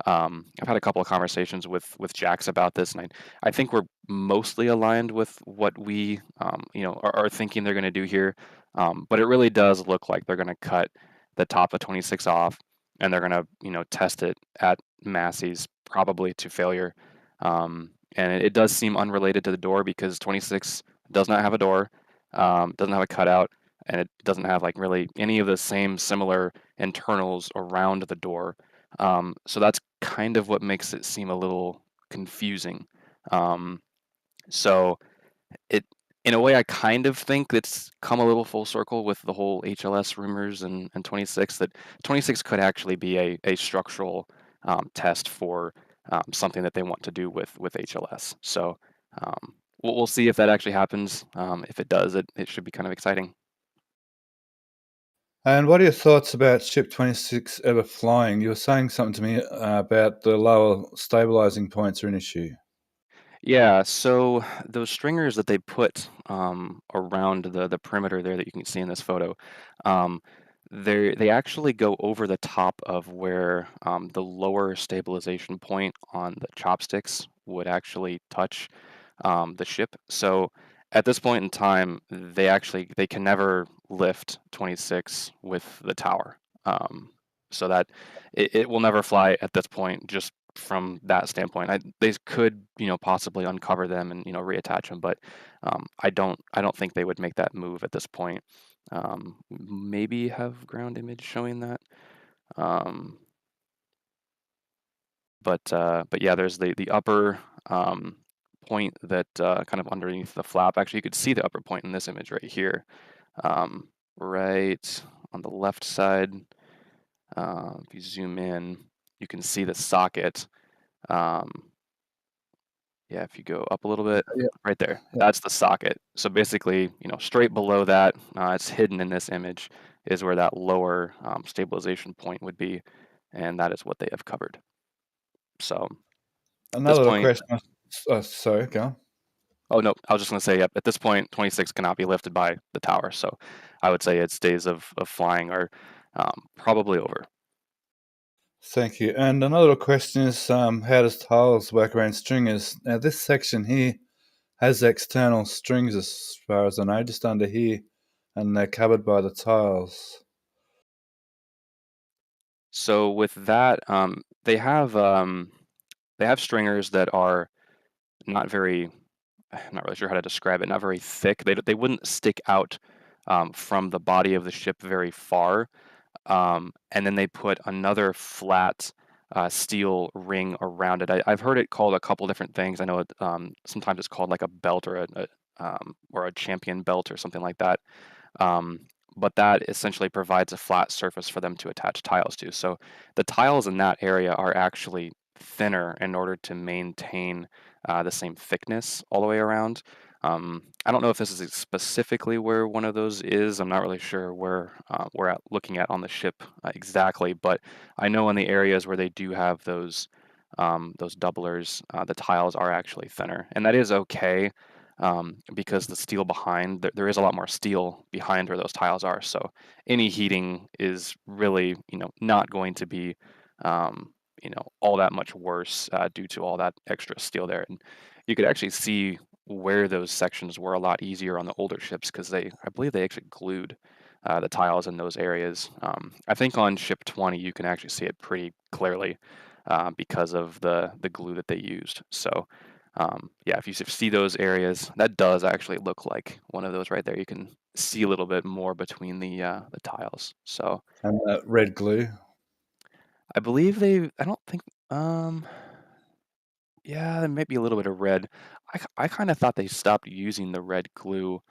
I've had a couple of conversations with Jax about this, and I think we're mostly aligned with what we are thinking they're going to do here. But it really does look like they're going to cut the top of 26 off, and they're going to test it at Massey's probably to failure. And it does seem unrelated to the door because 26 does not have a door, doesn't have a cutout, and it doesn't have like really any of the same similar internals around the door. So that's kind of what makes it seem a little confusing. So it, in a way, I kind of think it's come a little full circle with the whole HLS rumors and 26, that 26 could actually be a structural test for something that they want to do with HLS. So we'll see if that actually happens. If it does, it should be kind of exciting. And what are your thoughts about Ship 26 ever flying? You were saying something to me about the lower stabilizing points are an issue. Yeah, so those stringers that they put around the perimeter there that you can see in this photo, um, they actually go over the top of where the lower stabilization point on the chopsticks would actually touch the ship. So at this point in time, they can never lift 26 with the tower. So that it will never fly at this point, just from that standpoint. They could, possibly uncover them and reattach them, but I don't think they would make that move at this point. Maybe have ground image showing that. But yeah, there's the upper point that kind of underneath the flap. Actually, you could see the upper point in this image right here, right on the left side. If you zoom in, you can see the socket. Yeah, if you go up a little bit, Yeah. right there, Yeah. that's the socket. So basically, straight below that, it's hidden in this image, is where that lower stabilization point would be, and that is what they have covered. So at this Another point, question. Sorry, go on. oh no, I was just going to say, yep, at this point, 26 cannot be lifted by the tower. So I would say its days of flying are probably over. Thank you. And another question is, how does tiles work around stringers? Now, this section here has external strings as far as I know, just under here, and they're covered by the tiles. So with that, they have stringers that are not very, I'm not really sure how to describe it, not very thick. They wouldn't stick out from the body of the ship very far. And then they put another flat steel ring around it. I've heard it called a couple different things. I know it, sometimes it's called like a belt or a champion belt or something like that. But that essentially provides a flat surface for them to attach tiles to. So the tiles in that area are actually thinner in order to maintain the same thickness all the way around. I don't know if this is specifically where one of those is. I'm not really sure where we're looking at on the ship exactly, but I know in the areas where they do have those doublers, the tiles are actually thinner, and that is okay because the steel behind there is a lot more steel behind where those tiles are. So any heating is really not going to be all that much worse due to all that extra steel there. And you could actually see where those sections were a lot easier on the older ships because I believe they actually glued the tiles in those areas. I think on ship 20 you can actually see it pretty clearly because of the glue that they used. So yeah, if you see those areas, that does actually look like one of those right there. You can see a little bit more between the tiles. So And red glue. I believe I don't think. Yeah, there might be a little bit of red. I kind of thought they stopped using the red glue,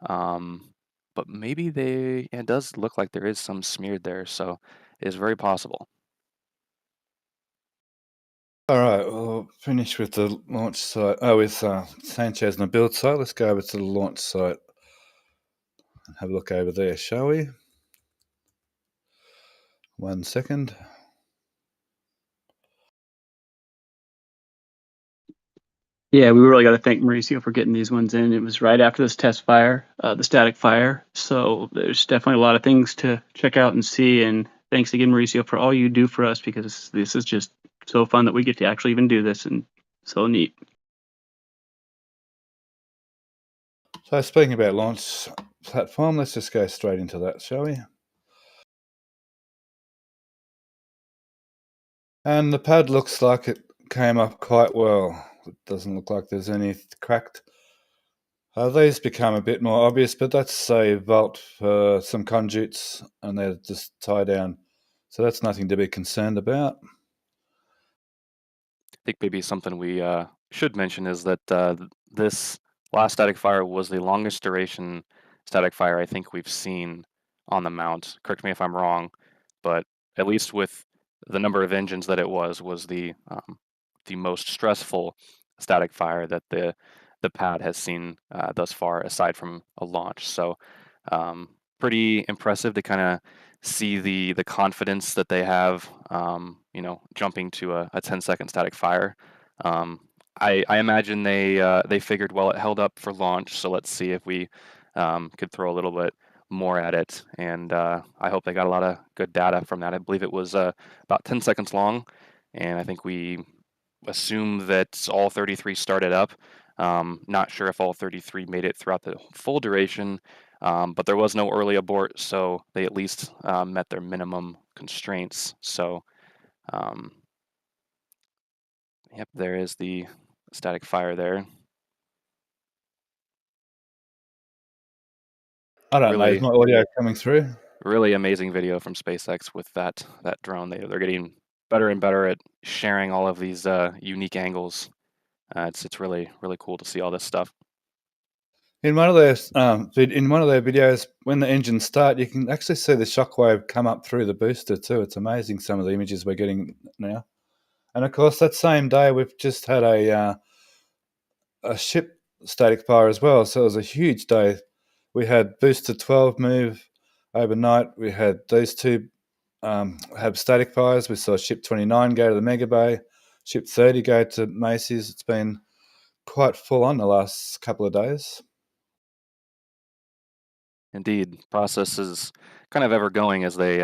but maybe it does look like there is some smeared there, so it's very possible. All right, we'll finish with the launch site. Oh, with Sanchez and the build site. Let's go over to the launch site and have a look over there, shall we? 1 second. Yeah, we really got to thank Mauricio for getting these ones in. It was right after this test fire, the static fire. So there's definitely a lot of things to check out and see. And thanks again, Mauricio, for all you do for us because this is just so fun that we get to actually even do this and so neat. So speaking about launch platform, let's just go straight into that, shall we? And the pad looks like it came up quite well. It doesn't look like there's any cracked. These become a bit more obvious, but that's a vault for some conduits and they're just tie down. So that's nothing to be concerned about. I think maybe something we should mention is that this last static fire was the longest duration static fire I think we've seen on the mount. Correct me if I'm wrong, but at least with the number of engines that it was the most stressful static fire that the pad has seen thus far, aside from a launch. So pretty impressive to kind of see the confidence that they have, jumping to a 10-second static fire. I imagine they figured, well, it held up for launch, so let's see if we could throw a little bit more at it. And I hope they got a lot of good data from that. I believe it was about 10 seconds long, and I think we assume that all 33 started up. Not sure if all 33 made it throughout the full duration, but there was no early abort, so they at least met their minimum constraints. So Yep, there is the static fire there. I don't know. Is Really, my audio coming through? really amazing video from SpaceX with that drone. They're getting better and better at sharing all of these unique angles. It's really cool to see all this stuff. In one of their videos, when the engines start, you can actually see the shockwave come up through the booster too. It's amazing some of the images we're getting now. And of course, that same day we've just had a ship static fire as well. So it was a huge day. We had booster 12 move overnight. We had these two have static fires. We saw ship 29 go to the Mega Bay, ship 30 go to Macy's. It's been quite full on the last couple of days. Indeed, process is kind of ever going as they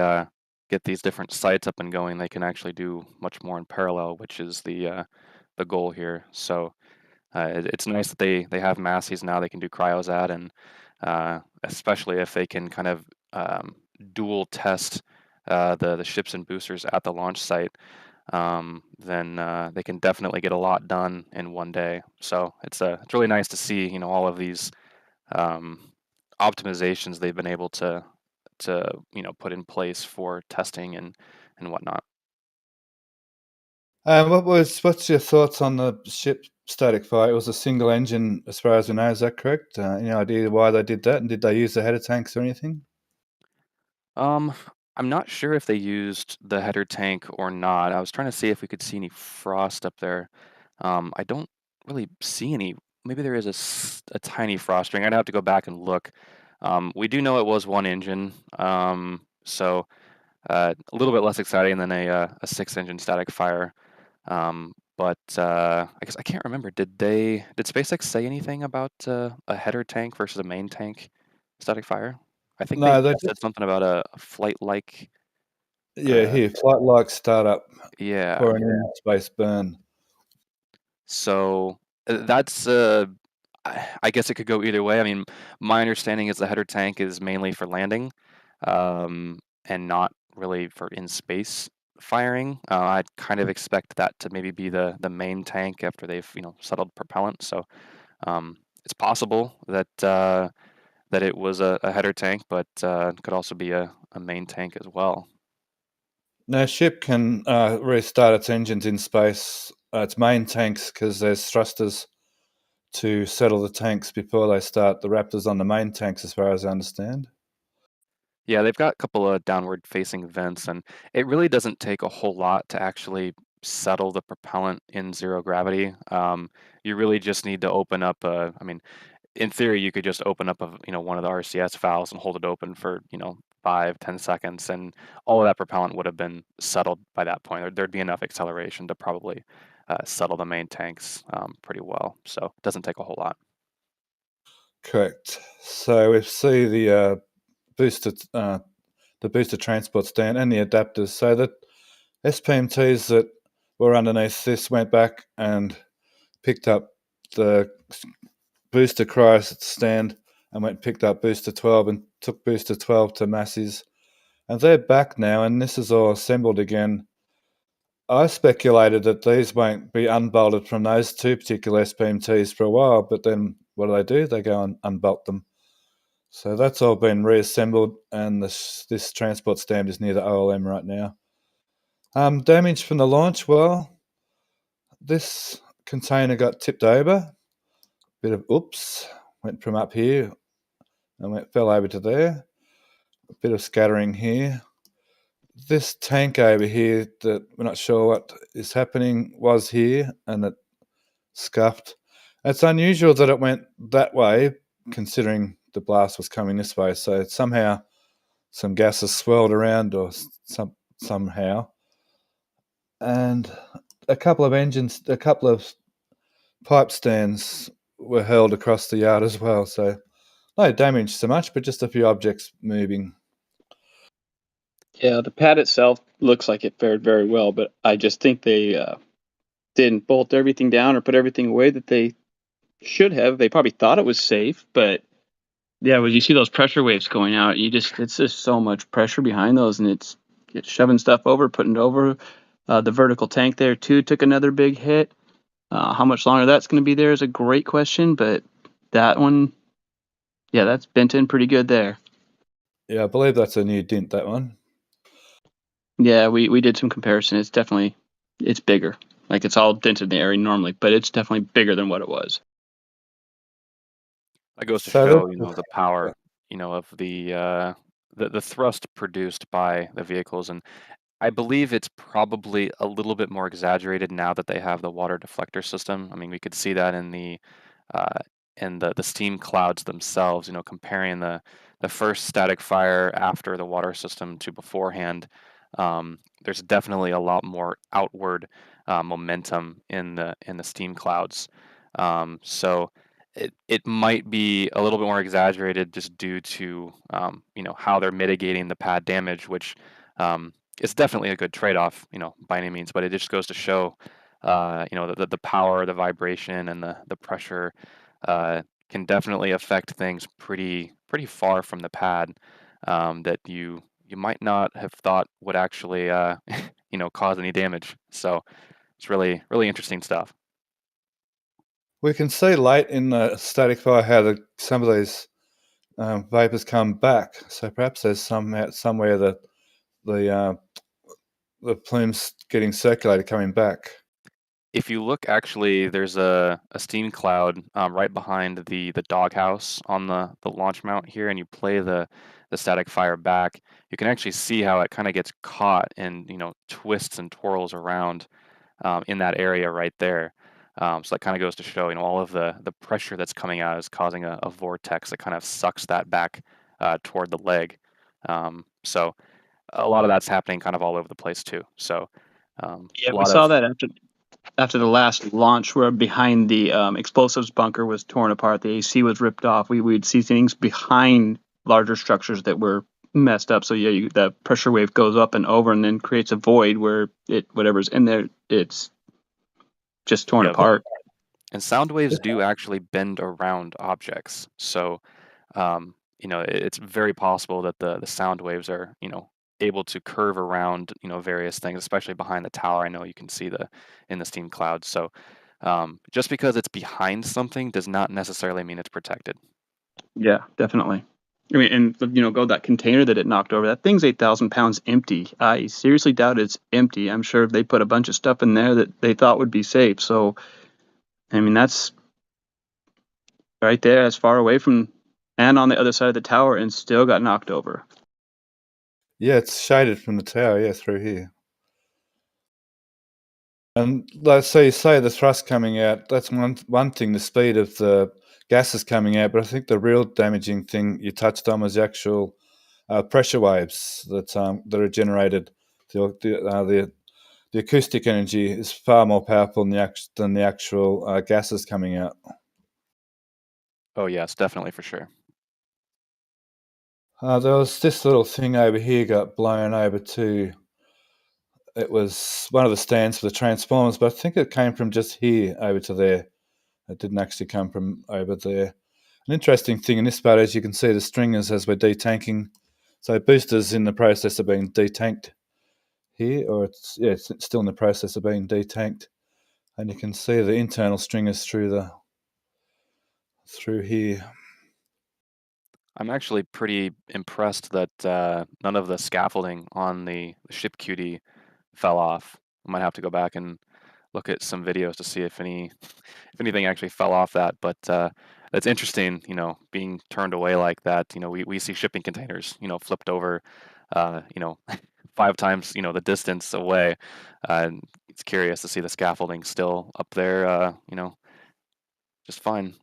get these different sites up and going. They can actually do much more in parallel, which is the goal here. So it's nice that they have Massey's now. They can do cryos at, and especially if they can kind of dual test the ships and boosters at the launch site, then they can definitely get a lot done in one day. So it's really nice to see all of these optimizations they've been able to put in place for testing and whatnot. What's your thoughts on the ship static fire? It was a single engine, as far as we know. Is that correct? Any idea why they did that, and did they use the header tanks or anything? I'm not sure if they used the header tank or not. I was trying to see if we could see any frost up there. I don't really see any. Maybe there is a tiny frost ring. I'd have to go back and look. We do know it was one engine, so a little bit less exciting than a 6-engine static fire. But I guess I can't remember. Did SpaceX say anything about a header tank versus a main tank static fire? I think they No, they said just something about a flight-like. here flight-like startup Yeah. for an in-space burn. So that's I guess it could go either way. I mean, my understanding is the header tank is mainly for landing, and not really for in-space firing. I'd kind of expect that to maybe be the main tank after they've settled propellant. So it's possible that that it was a header tank, but it could also be a main tank as well. Now, a ship can restart its engines in space, its main tanks, because there's thrusters to settle the tanks before they start the Raptors on the main tanks, as far as I understand. Yeah, they've got a couple of downward-facing vents, and it really doesn't take a whole lot to actually settle the propellant in zero gravity. You really just need to open up I mean, in theory, you could just open up one of the RCS valves and hold it open for 5-10 seconds, and all of that propellant would have been settled by that point. There'd be enough acceleration to probably settle the main tanks pretty well. So it doesn't take a whole lot. Correct. So we see the booster transport stand and the adapters. So that SPMTs that were underneath this went back and picked up the booster cryos stand and went and picked up booster 12 and took booster 12 to Massey's. And they're back now, and this is all assembled again. I speculated that these won't be unbolted from those two particular SPMTs for a while, but then what do? They go and unbolt them. So that's all been reassembled, and this transport stand is near the OLM right now. Damage from the launch, well, this container got tipped over. Bit of oops, went from up here and fell over to there. A bit of scattering here. This tank over here that we're not sure what is happening was here, and it scuffed. It's unusual that it went that way, considering the blast was coming this way. So somehow some gas has swirled around, or somehow. And a couple of pipe stands were hurled across the yard as well. So no damage so much, but just a few objects moving. Yeah, the pad itself looks like it fared very well, but I just think they didn't bolt everything down or put everything away that they should have. They probably thought it was safe, but yeah, when you see those pressure waves going out, it's just so much pressure behind those, and it's shoving stuff over, putting it over. The vertical tank there too took another big hit. How much longer that's going to be there is a great question, but that one, yeah, that's bent in pretty good there. Yeah, I believe that's a new dent, that one. Yeah, we did some comparison. It's bigger. Like it's all dented in the area normally, but it's definitely bigger than what it was. That goes to So show, this, the power, of the thrust produced by the vehicles, and I believe it's probably a little bit more exaggerated now that they have the water deflector system. I mean, we could see that uh, in the steam clouds themselves. Comparing the first static fire after the water system to beforehand. There's definitely a lot more outward momentum in the steam clouds. So it might be a little bit more exaggerated just due to how they're mitigating the pad damage, which it's definitely a good trade-off, by any means, but it just goes to show, the power, the vibration, and the pressure can definitely affect things pretty far from the pad, that you might not have thought would actually, cause any damage. So it's really really interesting stuff. we can see late in the static fire how some of these vapors come back. So perhaps there's somewhere that the plumes getting circulated coming back. If you look, actually, there's a steam cloud right behind the doghouse on the launch mount here, and you play the static fire back. You can actually see how it kind of gets caught and twists and twirls around in that area right there. So that kind of goes to show, all of the pressure that's coming out is causing a vortex that kind of sucks that back toward the leg. So a lot of that's happening kind of all over the place too. So Yeah, a we lot saw of that after the last launch, where behind the explosives bunker was torn apart, the AC was ripped off. We'd see things behind larger structures that were messed up. So yeah, the pressure wave goes up and over, and then creates a void where whatever's in there, it's just torn yeah, apart. and sound waves do actually bend around objects. So it's very possible that the sound waves are able to curve around various things, especially behind the tower. I know you can see the in the steam clouds. So just because it's behind something does not necessarily mean it's protected. Yeah, definitely. I mean, and go that container that it knocked over. That thing's 8,000 pounds empty. I seriously doubt it's empty. I'm sure they put a bunch of stuff in there that they thought would be safe. So, I mean, that's right there, as far away from, and on the other side of the tower, and still got knocked over. Yeah, it's shaded from the tower, yeah, through here. And let's say the thrust coming out, that's one thing, the speed of the gases coming out, but I think the real damaging thing you touched on was the actual pressure waves that are generated. The acoustic energy is far more powerful than the actual gases coming out. Oh yes, definitely, for sure. There was this little thing over here got blown over too. It was one of the stands for the transformers, but I think it came from just here over to there. It didn't actually come from over there. An interesting thing in this part is you can see the stringers as we're detanking. So boosters in the process of being detanked here, or it's still in the process of being detanked, and you can see the internal stringers through here. I'm actually pretty impressed that none of the scaffolding on the ship QD fell off. I might have to go back and look at some videos to see if anything actually fell off that. But that's interesting, being turned away like that. We see shipping containers, flipped over, uh, you know, 5 times, the distance away. And it's curious to see the scaffolding still up there, just fine.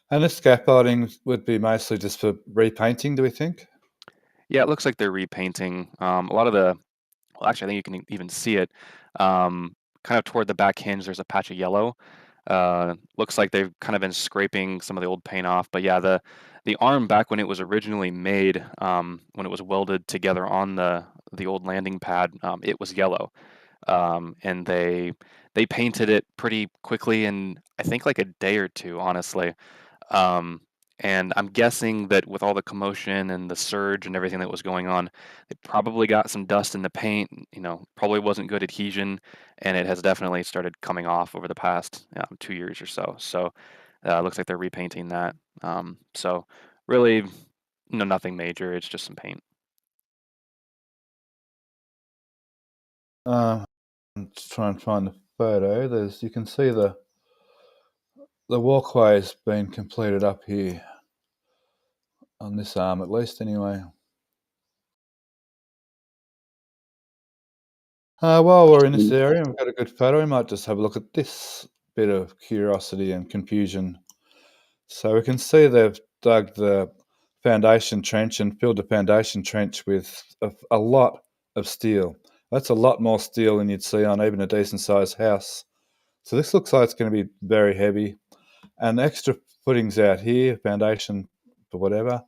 And this scaffolding would be mostly just for repainting, do we think? Yeah, it looks like they're repainting a lot of the. Well, actually, I think you can even see it. Kind of toward the back hinge, there's a patch of yellow. Looks like they've kind of been scraping some of the old paint off. But yeah, the arm, back when it was originally made, when it was welded together on the old landing pad, it was yellow. And they painted it pretty quickly in, I think, like a day or two, honestly. Um, And I'm guessing that with all the commotion and the surge and everything that was going on, they probably got some dust in the paint. Probably wasn't good adhesion, and it has definitely started coming off over the past 2 years or so. So it looks like they're repainting that. So really, nothing major. It's just some paint. Let's try and find the photo. You can see the walkway's been completed up here on this arm, at least, anyway. While we're in this area and we've got a good photo, we might just have a look at this bit of curiosity and confusion. So we can see they've dug the foundation trench and filled the foundation trench with a lot of steel. That's a lot more steel than you'd see on even a decent sized house. So this looks like it's going to be very heavy. And extra footings out here, foundation for whatever.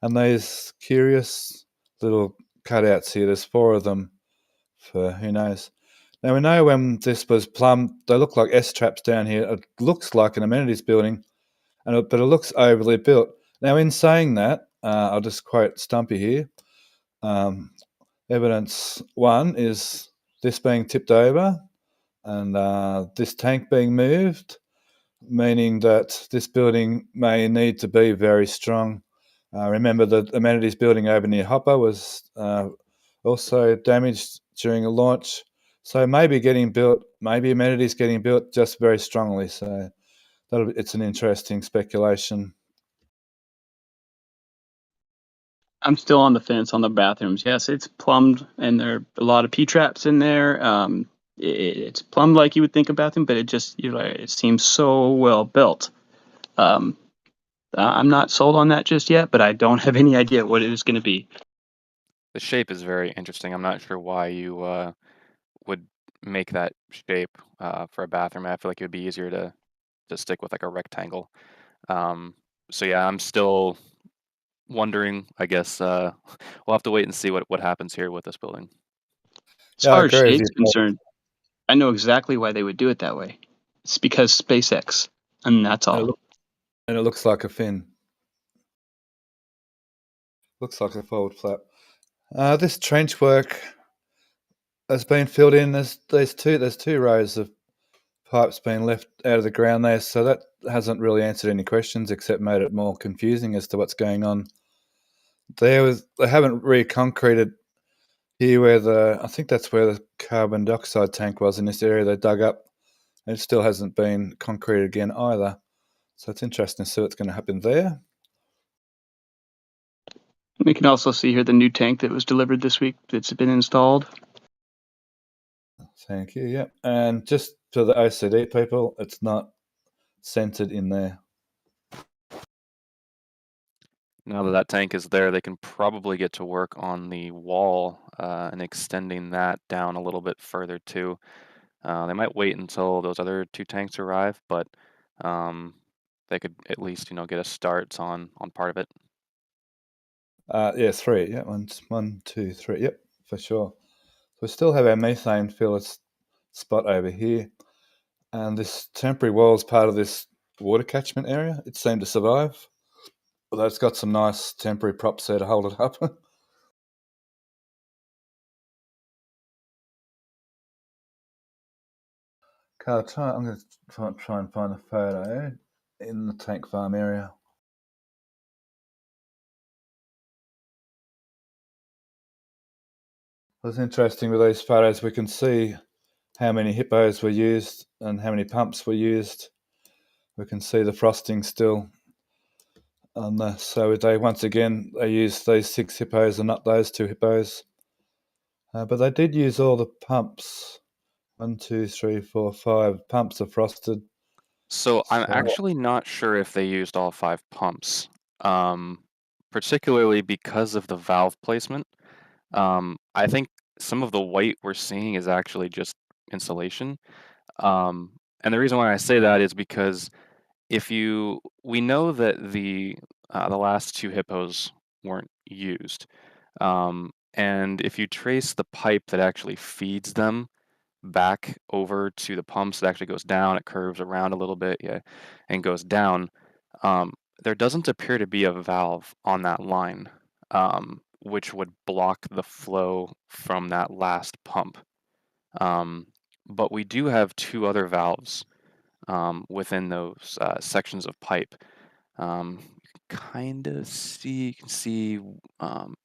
And these curious little cutouts here, there's 4 of them for who knows. Now we know when this was plumbed, they look like S-traps down here. It looks like an amenities building, but it looks overly built. Now in saying that, I'll just quote Stumpy here. Evidence 1 is this being tipped over and this tank being moved, meaning that this building may need to be very strong. Remember the amenities building over near Hopper was also damaged during a launch. So maybe amenities getting built just very strongly. So it's an interesting speculation. I'm still on the fence on the bathrooms. Yes, it's plumbed, and there are a lot of P-traps in there. It's plumbed like you would think a bathroom, but it seems so well built. I'm not sold on that just yet, but I don't have any idea what it is going to be. The shape is very interesting. I'm not sure why you would make that shape for a bathroom. I feel like it would be easier to stick with like a rectangle. So yeah, I'm still wondering. I guess we'll have to wait and see what happens here with this building. As far as shape's concerned, I know exactly why they would do it that way. It's because SpaceX, and that's all. And it looks like a fin. Looks like a forward flap. This trench work has been filled in. There's two rows of pipes being left out of the ground there, so that hasn't really answered any questions except made it more confusing as to what's going on. They haven't reconcreted here I think that's where the carbon dioxide tank was in this area they dug up. It still hasn't been concreted again either. So it's interesting to see what's going to happen there. We can also see here the new tank that was delivered this week that's been installed. Thank you, yeah. And just for the OCD people, it's not centered in there. Now that tank is there, they can probably get to work on the wall and extending that down a little bit further too. They might wait until those other 2 tanks arrive, but they could at least get a start on part of it. Yeah, 3. Yeah, 1, 2, 3. Yep, for sure. So we still have our methane filler spot over here, and this temporary wall is part of this water catchment area. It seemed to survive, although it's got some nice temporary props there to hold it up. I'm going to try and find a photo in the tank farm area. It's interesting with these photos, we can see how many hippos were used and how many pumps were used. We can see the frosting still on the, so they used these 6 hippos and not those 2 hippos. But they did use all the pumps. 1, 2, 3, 4, 5 pumps are frosted. So I'm actually not sure if they used all 5 pumps, particularly because of the valve placement. I think some of the white we're seeing is actually just insulation. And the reason why I say that is because we know that the last 2 hippos weren't used. And if you trace the pipe that actually feeds them back over to the pumps, it actually goes down, it curves around a little bit, yeah, and goes down. there doesn't appear to be a valve on that line, which would block the flow from that last pump. But we do have two other valves within those sections of pipe. You can see,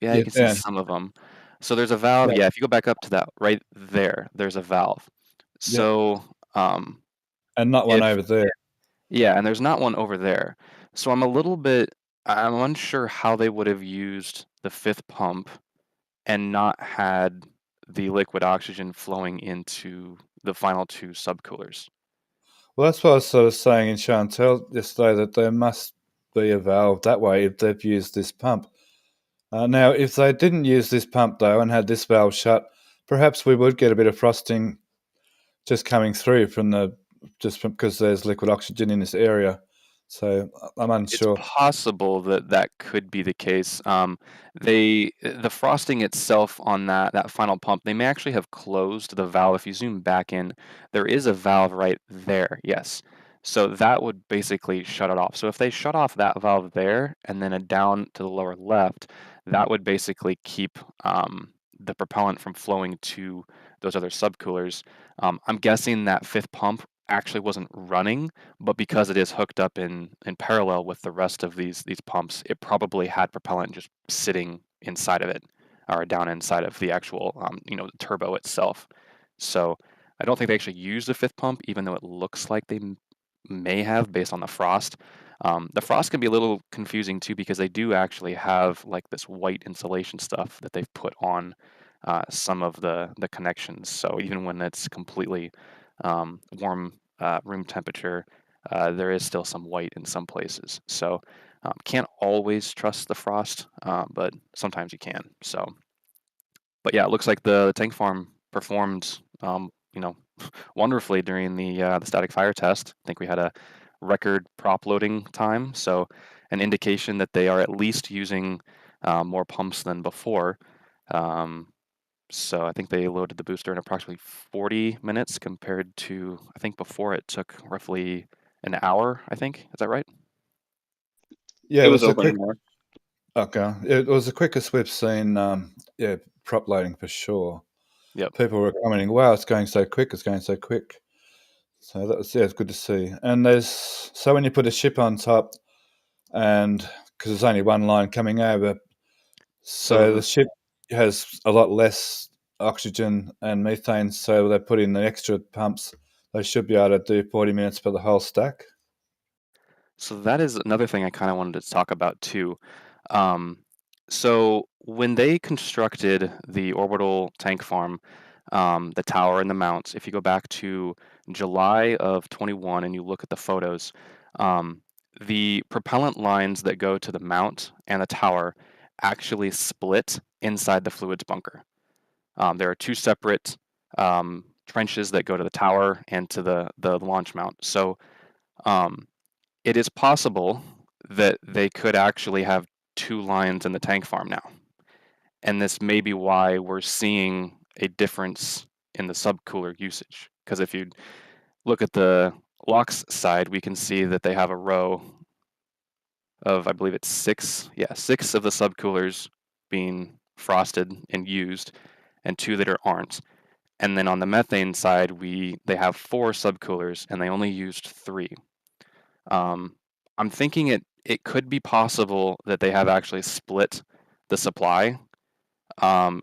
yeah, you Yeah, can see yeah, some of them. So there's a valve. yeah, Yeah, if you go back up to that right there, there's a valve. yeah. So And not one if over there. yeah, and there's not one over there. So I'm unsure how they would have used the fifth pump and not had the liquid oxygen flowing into the final two subcoolers. Well, that's what I was sort of saying in show and tell yesterday, that there must be a valve that way if they've used this pump. Now, if they didn't use this pump, though, and had this valve shut, perhaps we would get a bit of frosting just coming through because there's liquid oxygen in this area. So I'm It's unsure. possible that that could be the case. The frosting itself on that final pump, they may actually have closed the valve. If you zoom back in, there is a valve right there. Yes. So that would basically shut it off. So if they shut off that valve there and then down to the lower left, that would basically keep the propellant from flowing to those other subcoolers. I'm guessing that fifth pump actually wasn't running, but because it is hooked up in parallel with the rest of these pumps, it probably had propellant just sitting inside of it or down inside of the actual turbo itself. So I don't think they actually used the fifth pump, even though it looks like they may have based on the frost. The frost can be a little confusing too, because they do actually have like this white insulation stuff that they've put on some of the connections. So even when it's completely warm room temperature, there is still some white in some places. So can't always trust the frost, but sometimes you can. So, but yeah, it looks like the tank farm performed, wonderfully during the static fire test. I think we had a record prop loading time, so an indication that they are at least using more pumps than before. So I think they loaded the booster in approximately 40 minutes compared to, I think before it took roughly an hour, I think. Is that right? Yeah, It it was was a over quick. anymore. Okay, it was the quickest we've seen. Yeah, prop loading for sure. Yep. People were commenting, "Wow, it's going so quick! It's going so quick!" So it's good to see. And so when you put a ship on top, and because there's only one line coming over, so So the ship has a lot less oxygen and methane. So they put in the extra pumps. They should be able to do 40 minutes for the whole stack. So that is another thing I kind of wanted to talk about too. Um, so when they constructed the orbital tank farm, the tower and the mounts, if you go back to July of 21 and you look at the photos, um, the propellant lines that go to the mount and the tower actually split inside the fluids bunker. There are two separate trenches that go to the tower and to the launch mount. So um, it is possible that they could actually have two lines in the tank farm now. And this may be why we're seeing a difference in the subcooler usage. Because if you look at the LOX side, we can see that they have a row of, I believe it's six of the subcoolers being frosted and used, and two that aren't. And then on the methane side, they have 4 subcoolers, and they only used 3. Um, I'm thinking it could be possible that they have actually split the supply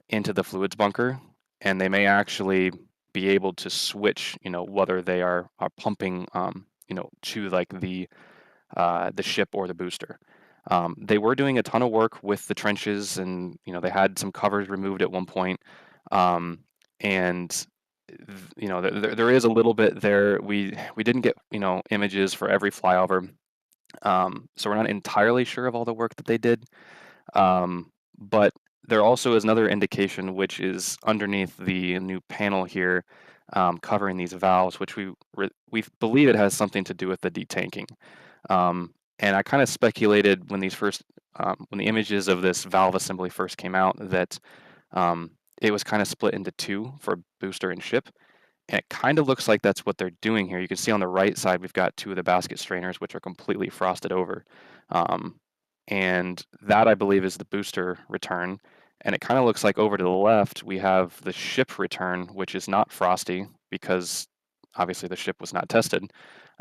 into the fluids bunker, and they may actually be able to switch, whether they are pumping, to like the ship or the booster. They were doing a ton of work with the trenches, and they had some covers removed at one point, and there is a little bit there. We didn't get images for every flyover, so we're not entirely sure of all the work that they did. But there also is another indication, which is underneath the new panel here, covering these valves, which we believe it has something to do with the detanking. And I kind of speculated when when the images of this valve assembly first came out, that it was kind of split into two for booster and ship. And it kind of looks like that's what they're doing here. You can see on the right side, we've got 2 of the basket strainers, which are completely frosted over. And that, I believe, is the booster return. And it kind of looks like over to the left, we have the ship return, which is not frosty because obviously the ship was not tested.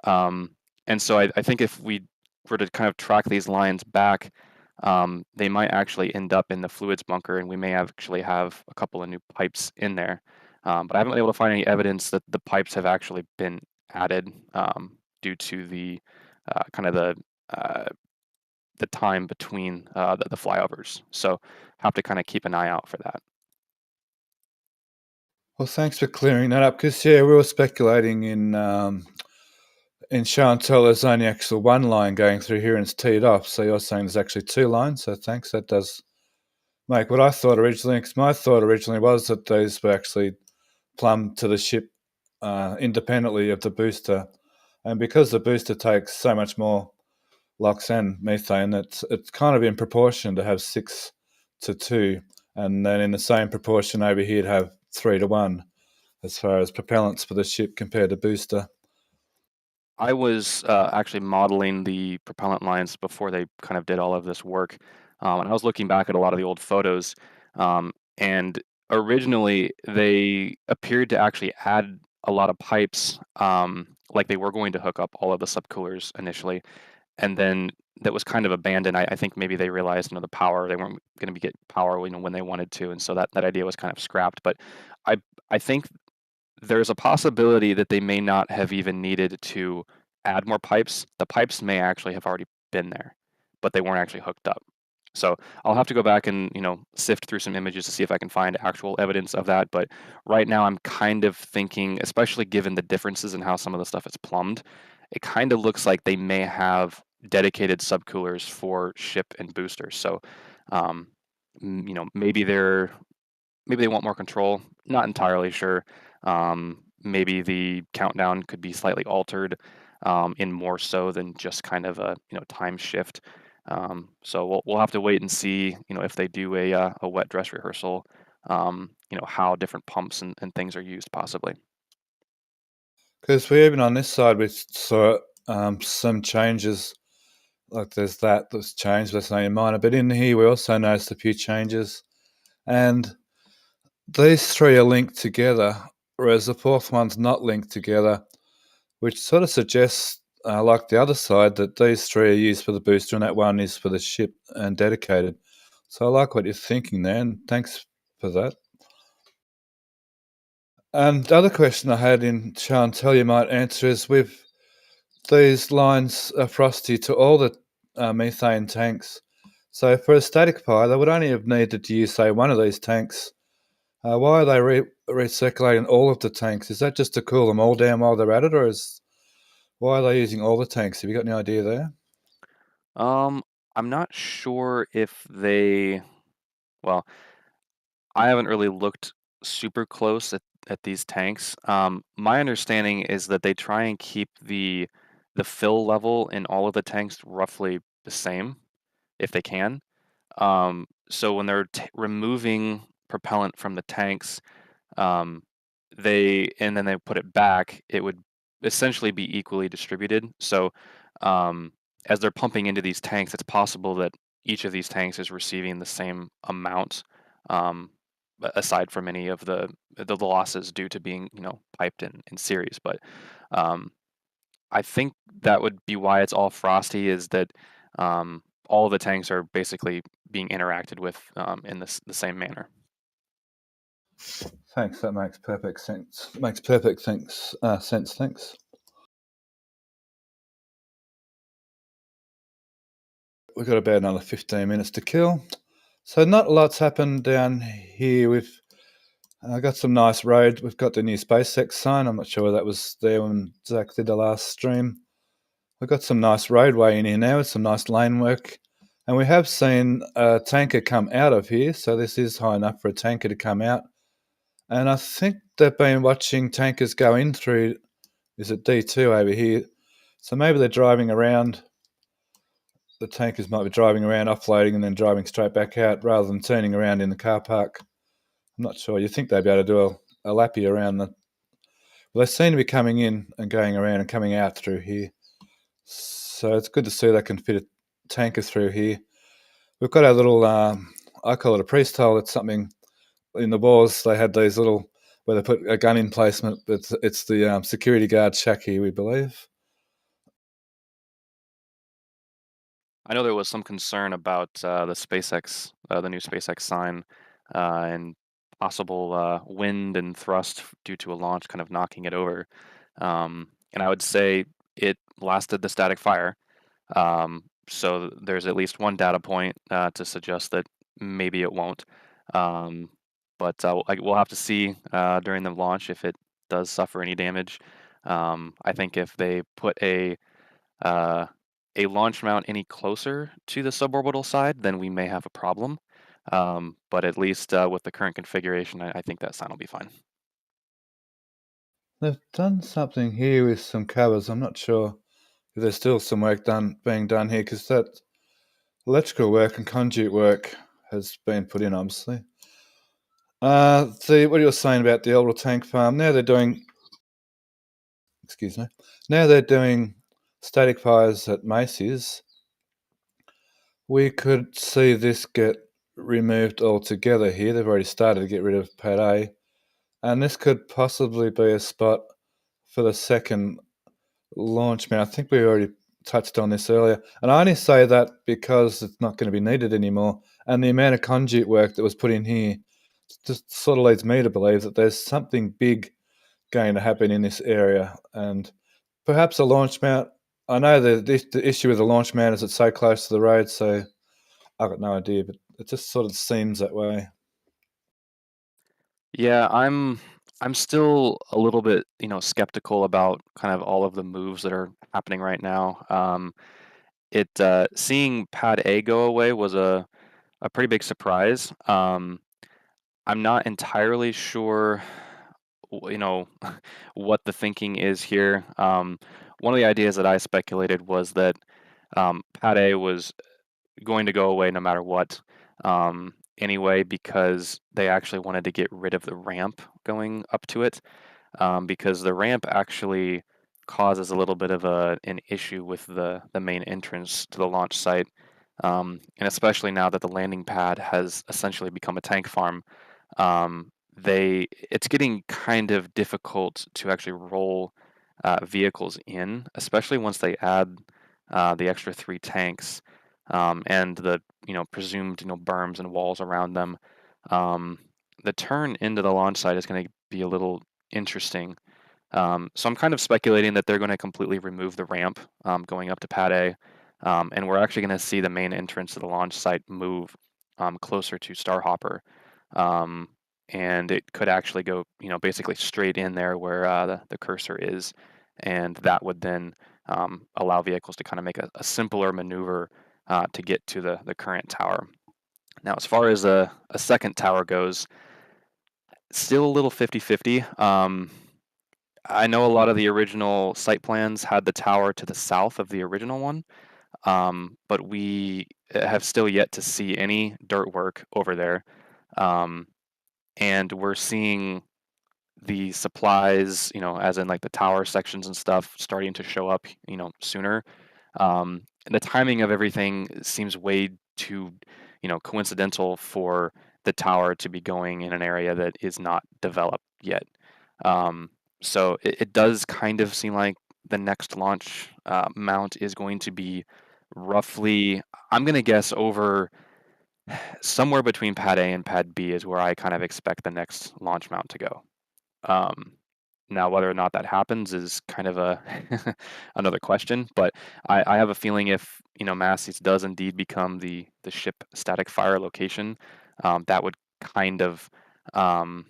And so I think if we were to kind of track these lines back, they might actually end up in the fluids bunker, and we may actually have a couple of new pipes in there. But I haven't been able to find any evidence that the pipes have actually been added due to the kind of the time between the flyovers. So have to kind of keep an eye out for that. Well, thanks for clearing that up, because we were speculating in show and tell there's only actually one line going through here and it's teed off. So you're saying there's actually 2 lines. So thanks. That does make what I thought originally. Because my thought originally was that these were actually plumbed to the ship independently of the booster, and because the booster takes so much more LOX and methane, it's kind of in proportion to have 6 to 2, and then in the same proportion over here to have 3 to 1 as far as propellants for the ship compared to booster. I was actually modeling the propellant lines before they kind of did all of this work. And I was looking back at a lot of the old photos. And originally, they appeared to actually add a lot of pipes, like they were going to hook up all of the subcoolers initially. And then that was kind of abandoned. I think maybe they realized, the power, they weren't going to get power, when they wanted to. And so that idea was kind of scrapped. But I think there's a possibility that they may not have even needed to add more pipes. The pipes may actually have already been there, but they weren't actually hooked up. So I'll have to go back and sift through some images to see if I can find actual evidence of that. But right now I'm kind of thinking, especially given the differences in how some of the stuff is plumbed, it kind of looks like they may have dedicated subcoolers for ship and boosters. So maybe they want more control. Not entirely sure. Maybe the countdown could be slightly altered in more so than just kind of a time shift. So we'll have to wait and see if they do a wet dress rehearsal, how different pumps and things are used possibly. Because we even on this side we saw some changes, like there's that's changed, that's only minor, but in here we also noticed a few changes, and these 3 are linked together, whereas the 4th one's not linked together, which sort of suggests, like the other side, that these 3 are used for the booster and that one is for the ship and dedicated. So I like what you're thinking there, and thanks for that. And the other question I had in show and tell you might answer is, with these lines are frosty to all the methane tanks. So for a static fire, they would only have needed to use, say, one of these tanks. Why are they recirculating all of the tanks? Is that just to cool them all down while they're at it, or why are they using all the tanks? Have you got any idea there? I'm not sure if well, I haven't really looked super close at these tanks. My understanding is that they try and keep the fill level in all of the tanks roughly the same if they can. So when they're removing propellant from the tanks, and then they put it back, it would essentially be equally distributed. So as they're pumping into these tanks, it's possible that each of these tanks is receiving the same amount, aside from any of the losses due to being piped in series. But I think that would be why it's all frosty, is that all the tanks are basically being interacted with in the same manner. Thanks. That makes perfect sense. Makes perfect sense. Thanks. We've got about another 15 minutes to kill. So not a lot's happened down here. We've got some nice road. We've got the new SpaceX sign. I'm not sure whether that was there when Zach did the last stream. We've got some nice roadway in here now with some nice lane work. And we have seen a tanker come out of here. So this is high enough for a tanker to come out. And I think they've been watching tankers go in through, is it D2 over here? So maybe they're driving around. The tankers might be driving around, offloading, and then driving straight back out rather than turning around in the car park. I'm not sure. You think they'd be able to do a lappy around Well, they seem to be coming in and going around and coming out through here. So it's good to see they can fit a tanker through here. We've got our little, I call it a priest hole. It's something in the wars. They had these little, where they put a gun emplacement. It's the security guard shack here, we believe. I know there was some concern about the SpaceX, the new SpaceX sign, and possible wind and thrust due to a launch kind of knocking it over. And I would say it lasted the static fire. So there's at least one data point to suggest that maybe it won't. Um, but we'll have to see during the launch if it does suffer any damage. I think if they put uh, a launch mount any closer to the suborbital side, then we may have a problem. But at least with the current configuration, I think that sign will be fine. They've done something here with some covers. I'm not sure if there's still some work being done here, because that electrical work and conduit work has been put in, obviously. What you were saying about the orbital tank farm, now they're doing, static fires at Macy's. We could see this get removed altogether here. They've already started to get rid of Pad A. And this could possibly be a spot for the second launch mount. I think we already touched on this earlier. And I only say that because it's not going to be needed anymore. And the amount of conduit work that was put in here just sort of leads me to believe that there's something big going to happen in this area. And perhaps a launch mount. I know the issue with the launch mount is it's so close to the road, so I've got no idea, but it just sort of seems that way. Yeah, I'm still a little bit, skeptical about kind of all of the moves that are happening right now. Seeing Pad A go away was a pretty big surprise. I'm not entirely sure, what the thinking is here. One of the ideas that I speculated was that Pad A was going to go away no matter what, anyway, because they actually wanted to get rid of the ramp going up to it, because the ramp actually causes a little bit of an issue with the main entrance to the launch site, and especially now that the landing pad has essentially become a tank farm. It's getting kind of difficult to actually roll vehicles in, especially once they add the extra 3 tanks, and the presumed berms and walls around them. Um, the turn into the launch site is going to be a little interesting. So I'm kind of speculating that they're going to completely remove the ramp going up to Pad A, and we're actually going to see the main entrance to the launch site move closer to Starhopper, um, and it could actually go, basically straight in there where the cursor is, and that would then allow vehicles to kind of make a simpler maneuver to get to the current tower. Now, as far as a second tower goes, still a little 50-50. I know a lot of the original site plans had the tower to the south of the original one, but we have still yet to see any dirt work over there. And we're seeing the supplies, as in like the tower sections and stuff, starting to show up, sooner. And the timing of everything seems way too, coincidental for the tower to be going in an area that is not developed yet. So it does kind of seem like the next launch mount is going to be roughly, I'm going to guess, over somewhere between Pad A and Pad B is where I kind of expect the next launch mount to go. Um, Now, whether or not that happens is kind of a another question, but I have a feeling if Massey's does indeed become the ship static fire location, that would kind of um,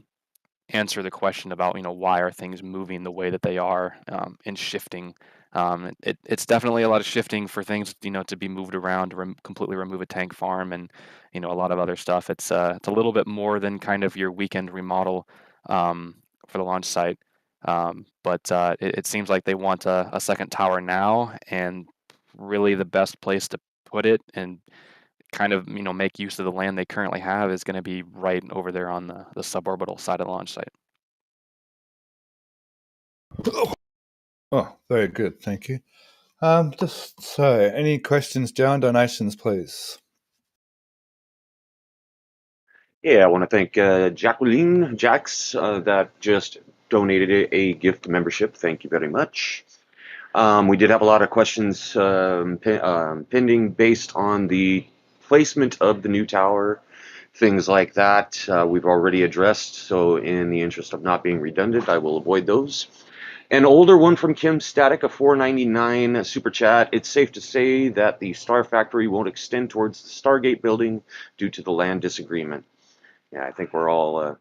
answer the question about why are things moving the way that they are, and shifting. It's definitely a lot of shifting for things to be moved around to completely remove a tank farm and a lot of other stuff. It's a little bit more than kind of your weekend remodel for the launch site. But it seems like they want a second tower now, and really the best place to put it and kind of make use of the land they currently have is going to be right over there on the suborbital side of the launch site. Oh, very good. Thank you. Just so, any questions, Joe, and donations, please? Yeah, I want to thank Jacqueline Jax that just donated a gift membership. Thank you very much. We did have a lot of questions pending based on the placement of the new tower, things like that. We've already addressed, so in the interest of not being redundant, I will avoid those. An older one from Kim Static, a $4.99 super chat. It's safe to say that the Star Factory won't extend towards the Stargate building due to the land disagreement. Yeah, I think we're all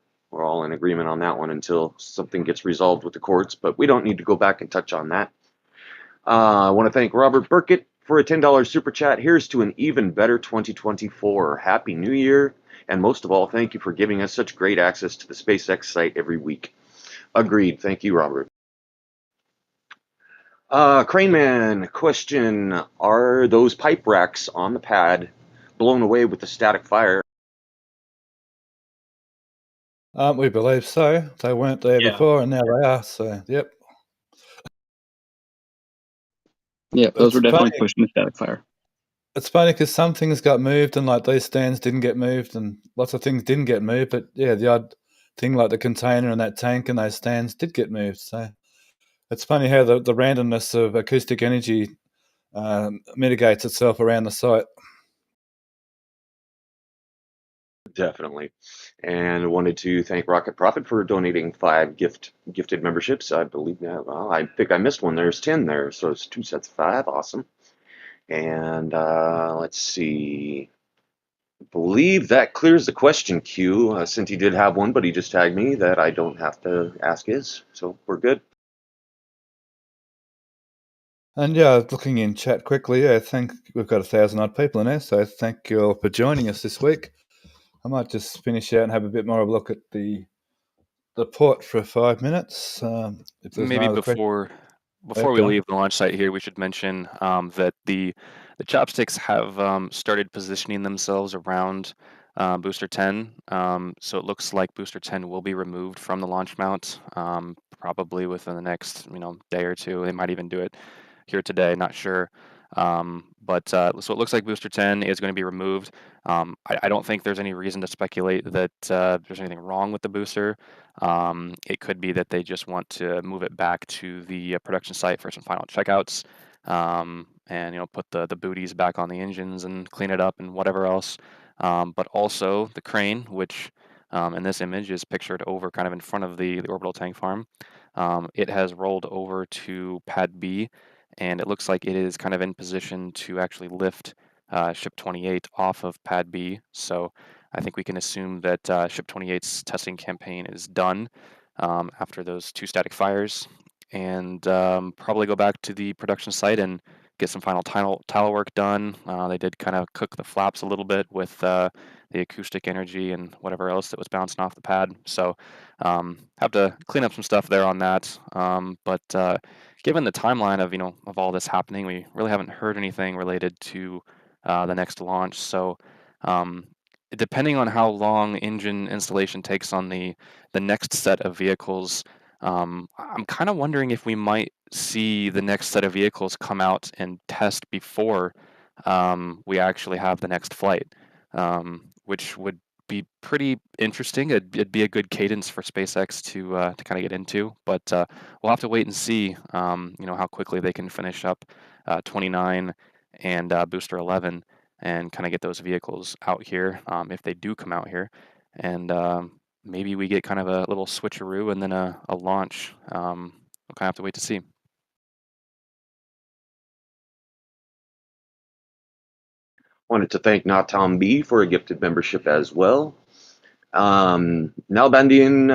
in agreement on that one until something gets resolved with the courts, but we don't need to go back and touch on that. I want to thank Robert Burkett for a $10 super chat. Here's to an even better 2024. Happy New Year, and most of all, thank you for giving us such great access to the SpaceX site every week. Agreed. Thank you, Robert. Crane Man, question: are those pipe racks on the pad blown away with the static fire? We believe so. They weren't there before, and now they are. So, yep. Yeah, those were It's definitely funny. pushing the static fire. It's funny because some things got moved, and like these stands didn't get moved, and lots of things didn't get moved. But yeah, the odd thing like the container and that tank and those stands did get moved. So it's funny how the randomness of acoustic energy mitigates itself around the site. Definitely. And wanted to thank Rocket Profit for donating 5 gifted memberships. I believe that. Well, I think I missed one. There's 10 there, so it's 2 sets of 5. Awesome. And let's see. I believe that clears the question queue. Since he did have one, but he just tagged me that I don't have to ask his, so we're good. And yeah, looking in chat quickly, yeah, I think we've got 1,000 odd people in there. So thank you all for joining us this week. I might just finish out and have a bit more of a look at the port for 5 minutes. If there's Maybe no other questions. before we leave the launch site here, we should mention that the chopsticks have started positioning themselves around booster 10. So it looks like booster 10 will be removed from the launch mount probably within the next day or two. They might even do it here today, not sure. So it looks like booster 10 is going to be removed. I don't think there's any reason to speculate that there's anything wrong with the booster. It could be that they just want to move it back to the production site for some final checkouts, and put the booties back on the engines and clean it up and whatever else. But also the crane, which in this image is pictured over kind of in front of the orbital tank farm. It has rolled over to pad B, and it looks like it is kind of in position to actually lift ship 28 off of pad B. So I think we can assume that ship 28's testing campaign is done after those 2 static fires, and probably go back to the production site and get some final tile work done. They did kind of cook the flaps a little bit with the acoustic energy and whatever else that was bouncing off the pad. So have to clean up some stuff there on that. But given the timeline of all this happening, we really haven't heard anything related to the next launch. So depending on how long engine installation takes on the next set of vehicles, I'm kind of wondering if we might see the next set of vehicles come out and test before we actually have the next flight, which would be pretty interesting. It'd be a good cadence for SpaceX to kind of get into, but we'll have to wait and see, how quickly they can finish up 29 and Booster 11 and kind of get those vehicles out here if they do come out here, and maybe we get kind of a little switcheroo and then a launch. We'll kind of have to wait to see. Wanted to thank Natom B for a gifted membership as well. Nalbandian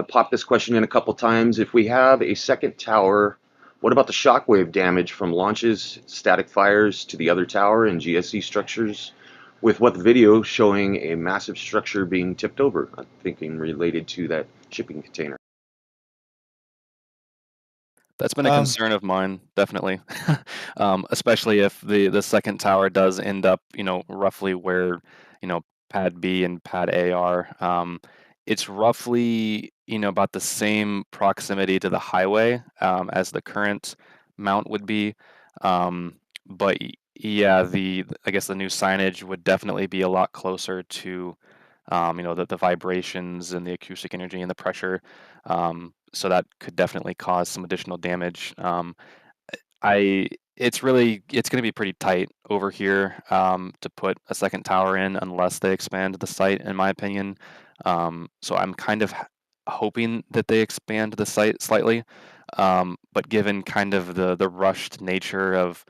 popped this question in a couple times. If we have a second tower, what about the shockwave damage from launches, static fires to the other tower and GSE structures? With what video showing a massive structure being tipped over? I'm thinking related to that shipping container. That's been a concern of mine, definitely. Especially if the second tower does end up, roughly where, pad B and pad A are. it's roughly, about the same proximity to the highway as the current mount would be. But yeah, I guess the new signage would definitely be a lot closer to, the vibrations and the acoustic energy and the pressure. So that could definitely cause some additional damage. It's going to be pretty tight over here to put a second tower in unless they expand the site, in my opinion. So I'm kind of hoping that they expand the site slightly. But given kind of the rushed nature of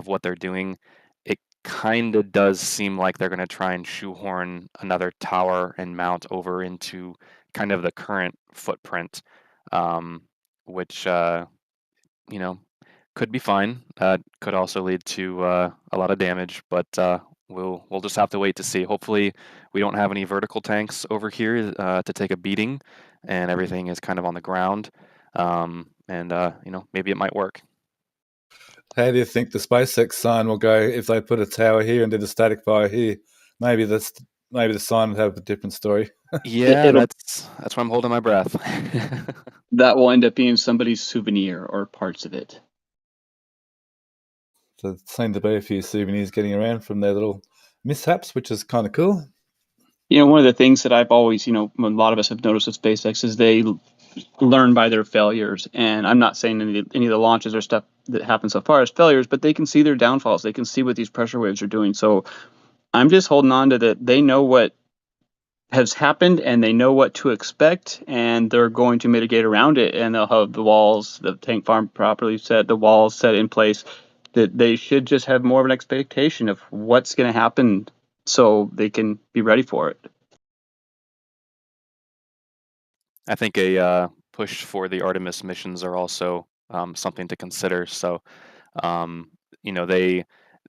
what they're doing, it kind of does seem like they're going to try and shoehorn another tower and mount over into kind of the current footprint, which you know could be fine. Could also lead to a lot of damage, but we'll just have to wait to see. Hopefully, we don't have any vertical tanks over here to take a beating, and everything is kind of on the ground. And maybe it might work. How do you think the SpaceX sign will go if they put a tower here and did a static fire here? Maybe the sign would have a different story. Yeah, It'll that's why I'm holding my breath. that will end up being somebody's souvenir or parts of it. So there seem to be a few souvenirs getting around from their little mishaps, which is kind of cool. One of the things that I've always, a lot of us have noticed with SpaceX is they learn by their failures. And I'm not saying any of the launches or stuff that happened so far as failures, but they can see their downfalls. They can see what these pressure waves are doing. So I'm just holding on to that. They know what has happened and they know what to expect, and they're going to mitigate around it. And they'll have the walls, the tank farm properly set, the walls set in place. That they should just have more of an expectation of what's going to happen so they can be ready for it. I think a push for the Artemis missions are also something to consider. So, um, they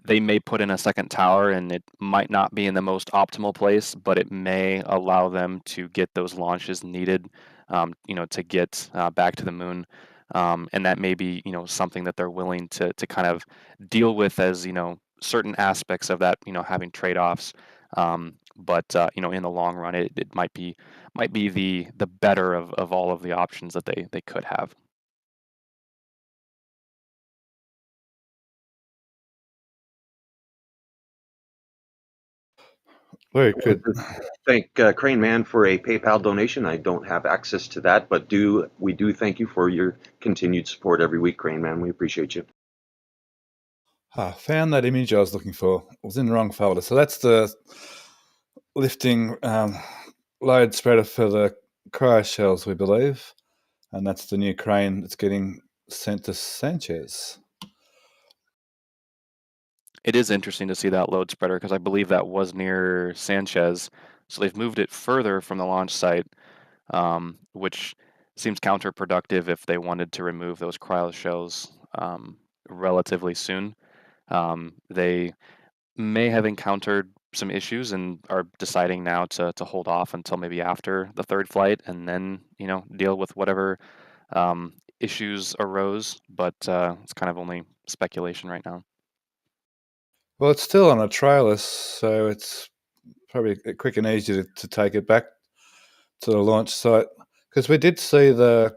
may put in a second tower, and it might not be in the most optimal place, but it may allow them to get those launches needed, to get back to the moon. And that may be, something that they're willing to kind of deal with as, certain aspects of that, having trade-offs. But in the long run, it might be the better of all of the options that they could have. Very good. Thank Crane Man for a PayPal donation. I don't have access to that, but we do thank you for your continued support every week, Crane Man. We appreciate you. I found that image I was looking for. It was in the wrong folder. So that's the lifting load spreader for the cryo shells, we believe. And that's the new crane that's getting sent to Sanchez. It is interesting to see that load spreader because I believe that was near Sanchez. So they've moved it further from the launch site, which seems counterproductive if they wanted to remove those cryo shells relatively soon. They may have encountered some issues and are deciding now to hold off until maybe after the third flight and then deal with whatever issues arose. But it's kind of only speculation right now. Well, it's still on a trailer, so it's probably quick and easy to take it back to the launch site. Because we did see the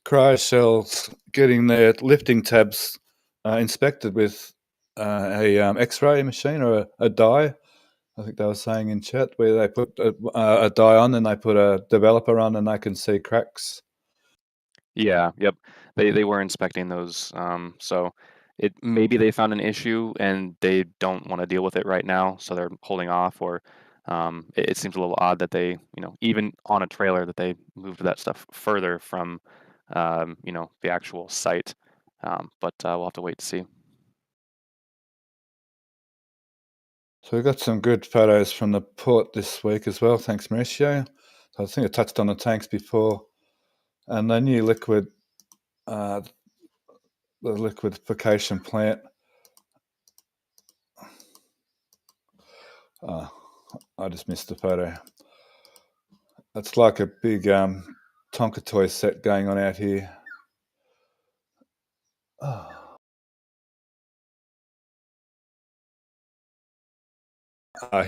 cryo shells getting their lifting tabs inspected with a X-ray machine or a dye. I think they were saying in chat where they put a dye on and they put a developer on and they can see cracks. Yeah, yep. They were inspecting those. So maybe they found an issue and they don't want to deal with it right now, so they're holding off. Or it seems a little odd that they, even on a trailer, that they moved that stuff further from, the actual site. But we'll have to wait to see. So we got some good photos from the port this week as well. Thanks, Mauricio. So I think I touched on the tanks before, and the new the liquefaction plant. I just missed the photo. It's like a big Tonka toy set going on out here.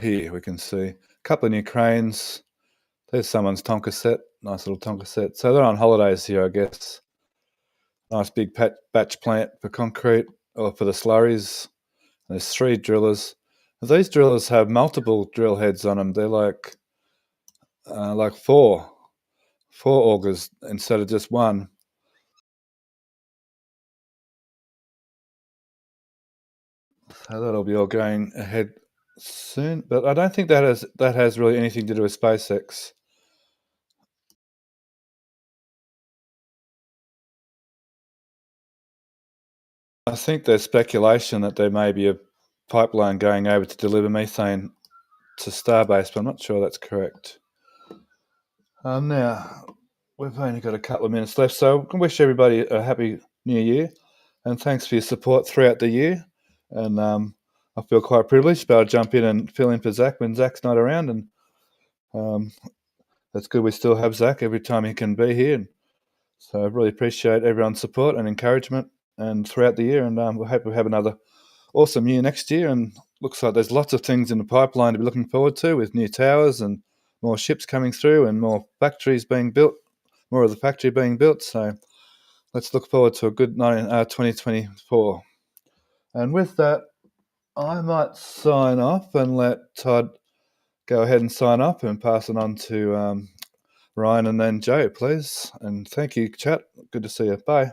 Here we can see a couple of new cranes. There's someone's Tonka set. Nice little Tonka set. So they're on holidays here, I guess. Nice big batch plant for concrete or for the slurries. There's 3 drillers. These drillers have multiple drill heads on them. They're like 4 augers instead of just one. So that'll be all going ahead soon. But I don't think that has really anything to do with SpaceX. I think there's speculation that there may be a pipeline going over to deliver methane to Starbase, but I'm not sure that's correct. Now, we've only got a couple of minutes left, so I can wish everybody a happy New Year, and thanks for your support throughout the year. And I feel quite privileged to be able to jump in and fill in for Zach when Zach's not around, and that's good. We still have Zach every time he can be here, and so I really appreciate everyone's support and encouragement and throughout the year, and we hope we have another awesome year next year. And looks like there's lots of things in the pipeline to be looking forward to, with new towers and more ships coming through and more factories being built, more of the factory being built. So let's look forward to a good 2024. And with that, I might sign off and let Todd go ahead and sign up and pass it on to Ryan and then Joe, please. And thank you, chat. Good to see you. Bye.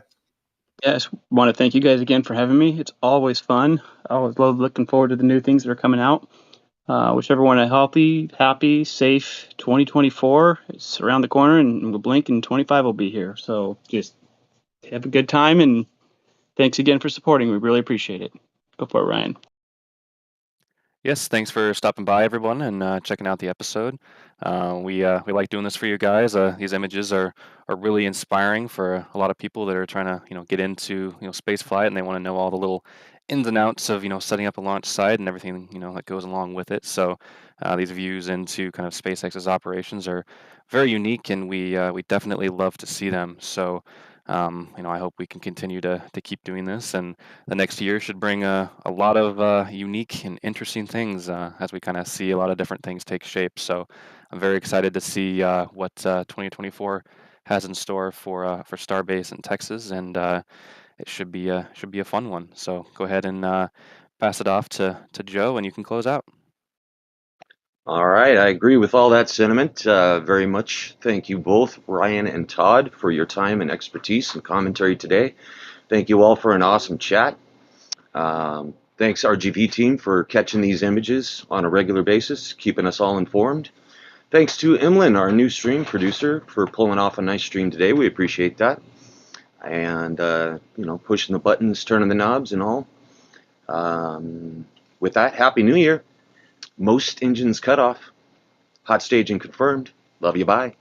Yes, want to thank you guys again for having me. It's always fun. I always love looking forward to the new things that are coming out. Wish everyone a healthy, happy, safe 2024. It's around the corner, and we'll blink and 25 will be here. So just have a good time, and thanks again for supporting. We really appreciate it. Go for it, Ryan. Yes, thanks for stopping by, everyone, and checking out the episode. We like doing this for you guys. These images are really inspiring for a lot of people that are trying to get into space flight, and they want to know all the little ins and outs of setting up a launch site and everything that goes along with it. So these views into kind of SpaceX's operations are very unique, and we definitely love to see them. So I hope we can continue to keep doing this, and the next year should bring a lot of unique and interesting things as we kind of see a lot of different things take shape. So I'm very excited to see what 2024 has in store for Starbase in Texas, and it should be a fun one. So go ahead and pass it off to Joe, and you can close out. All right, I agree with all that sentiment very much. Thank you both, Ryan and Todd, for your time and expertise and commentary today. Thank you all for an awesome chat. Thanks, RGV team, for catching these images on a regular basis, keeping us all informed. Thanks to Emlyn, our new stream producer, for pulling off a nice stream today. We appreciate that. And, pushing the buttons, turning the knobs and all. With that, Happy New Year. Most engines cut off. Hot staging confirmed. Love you, bye.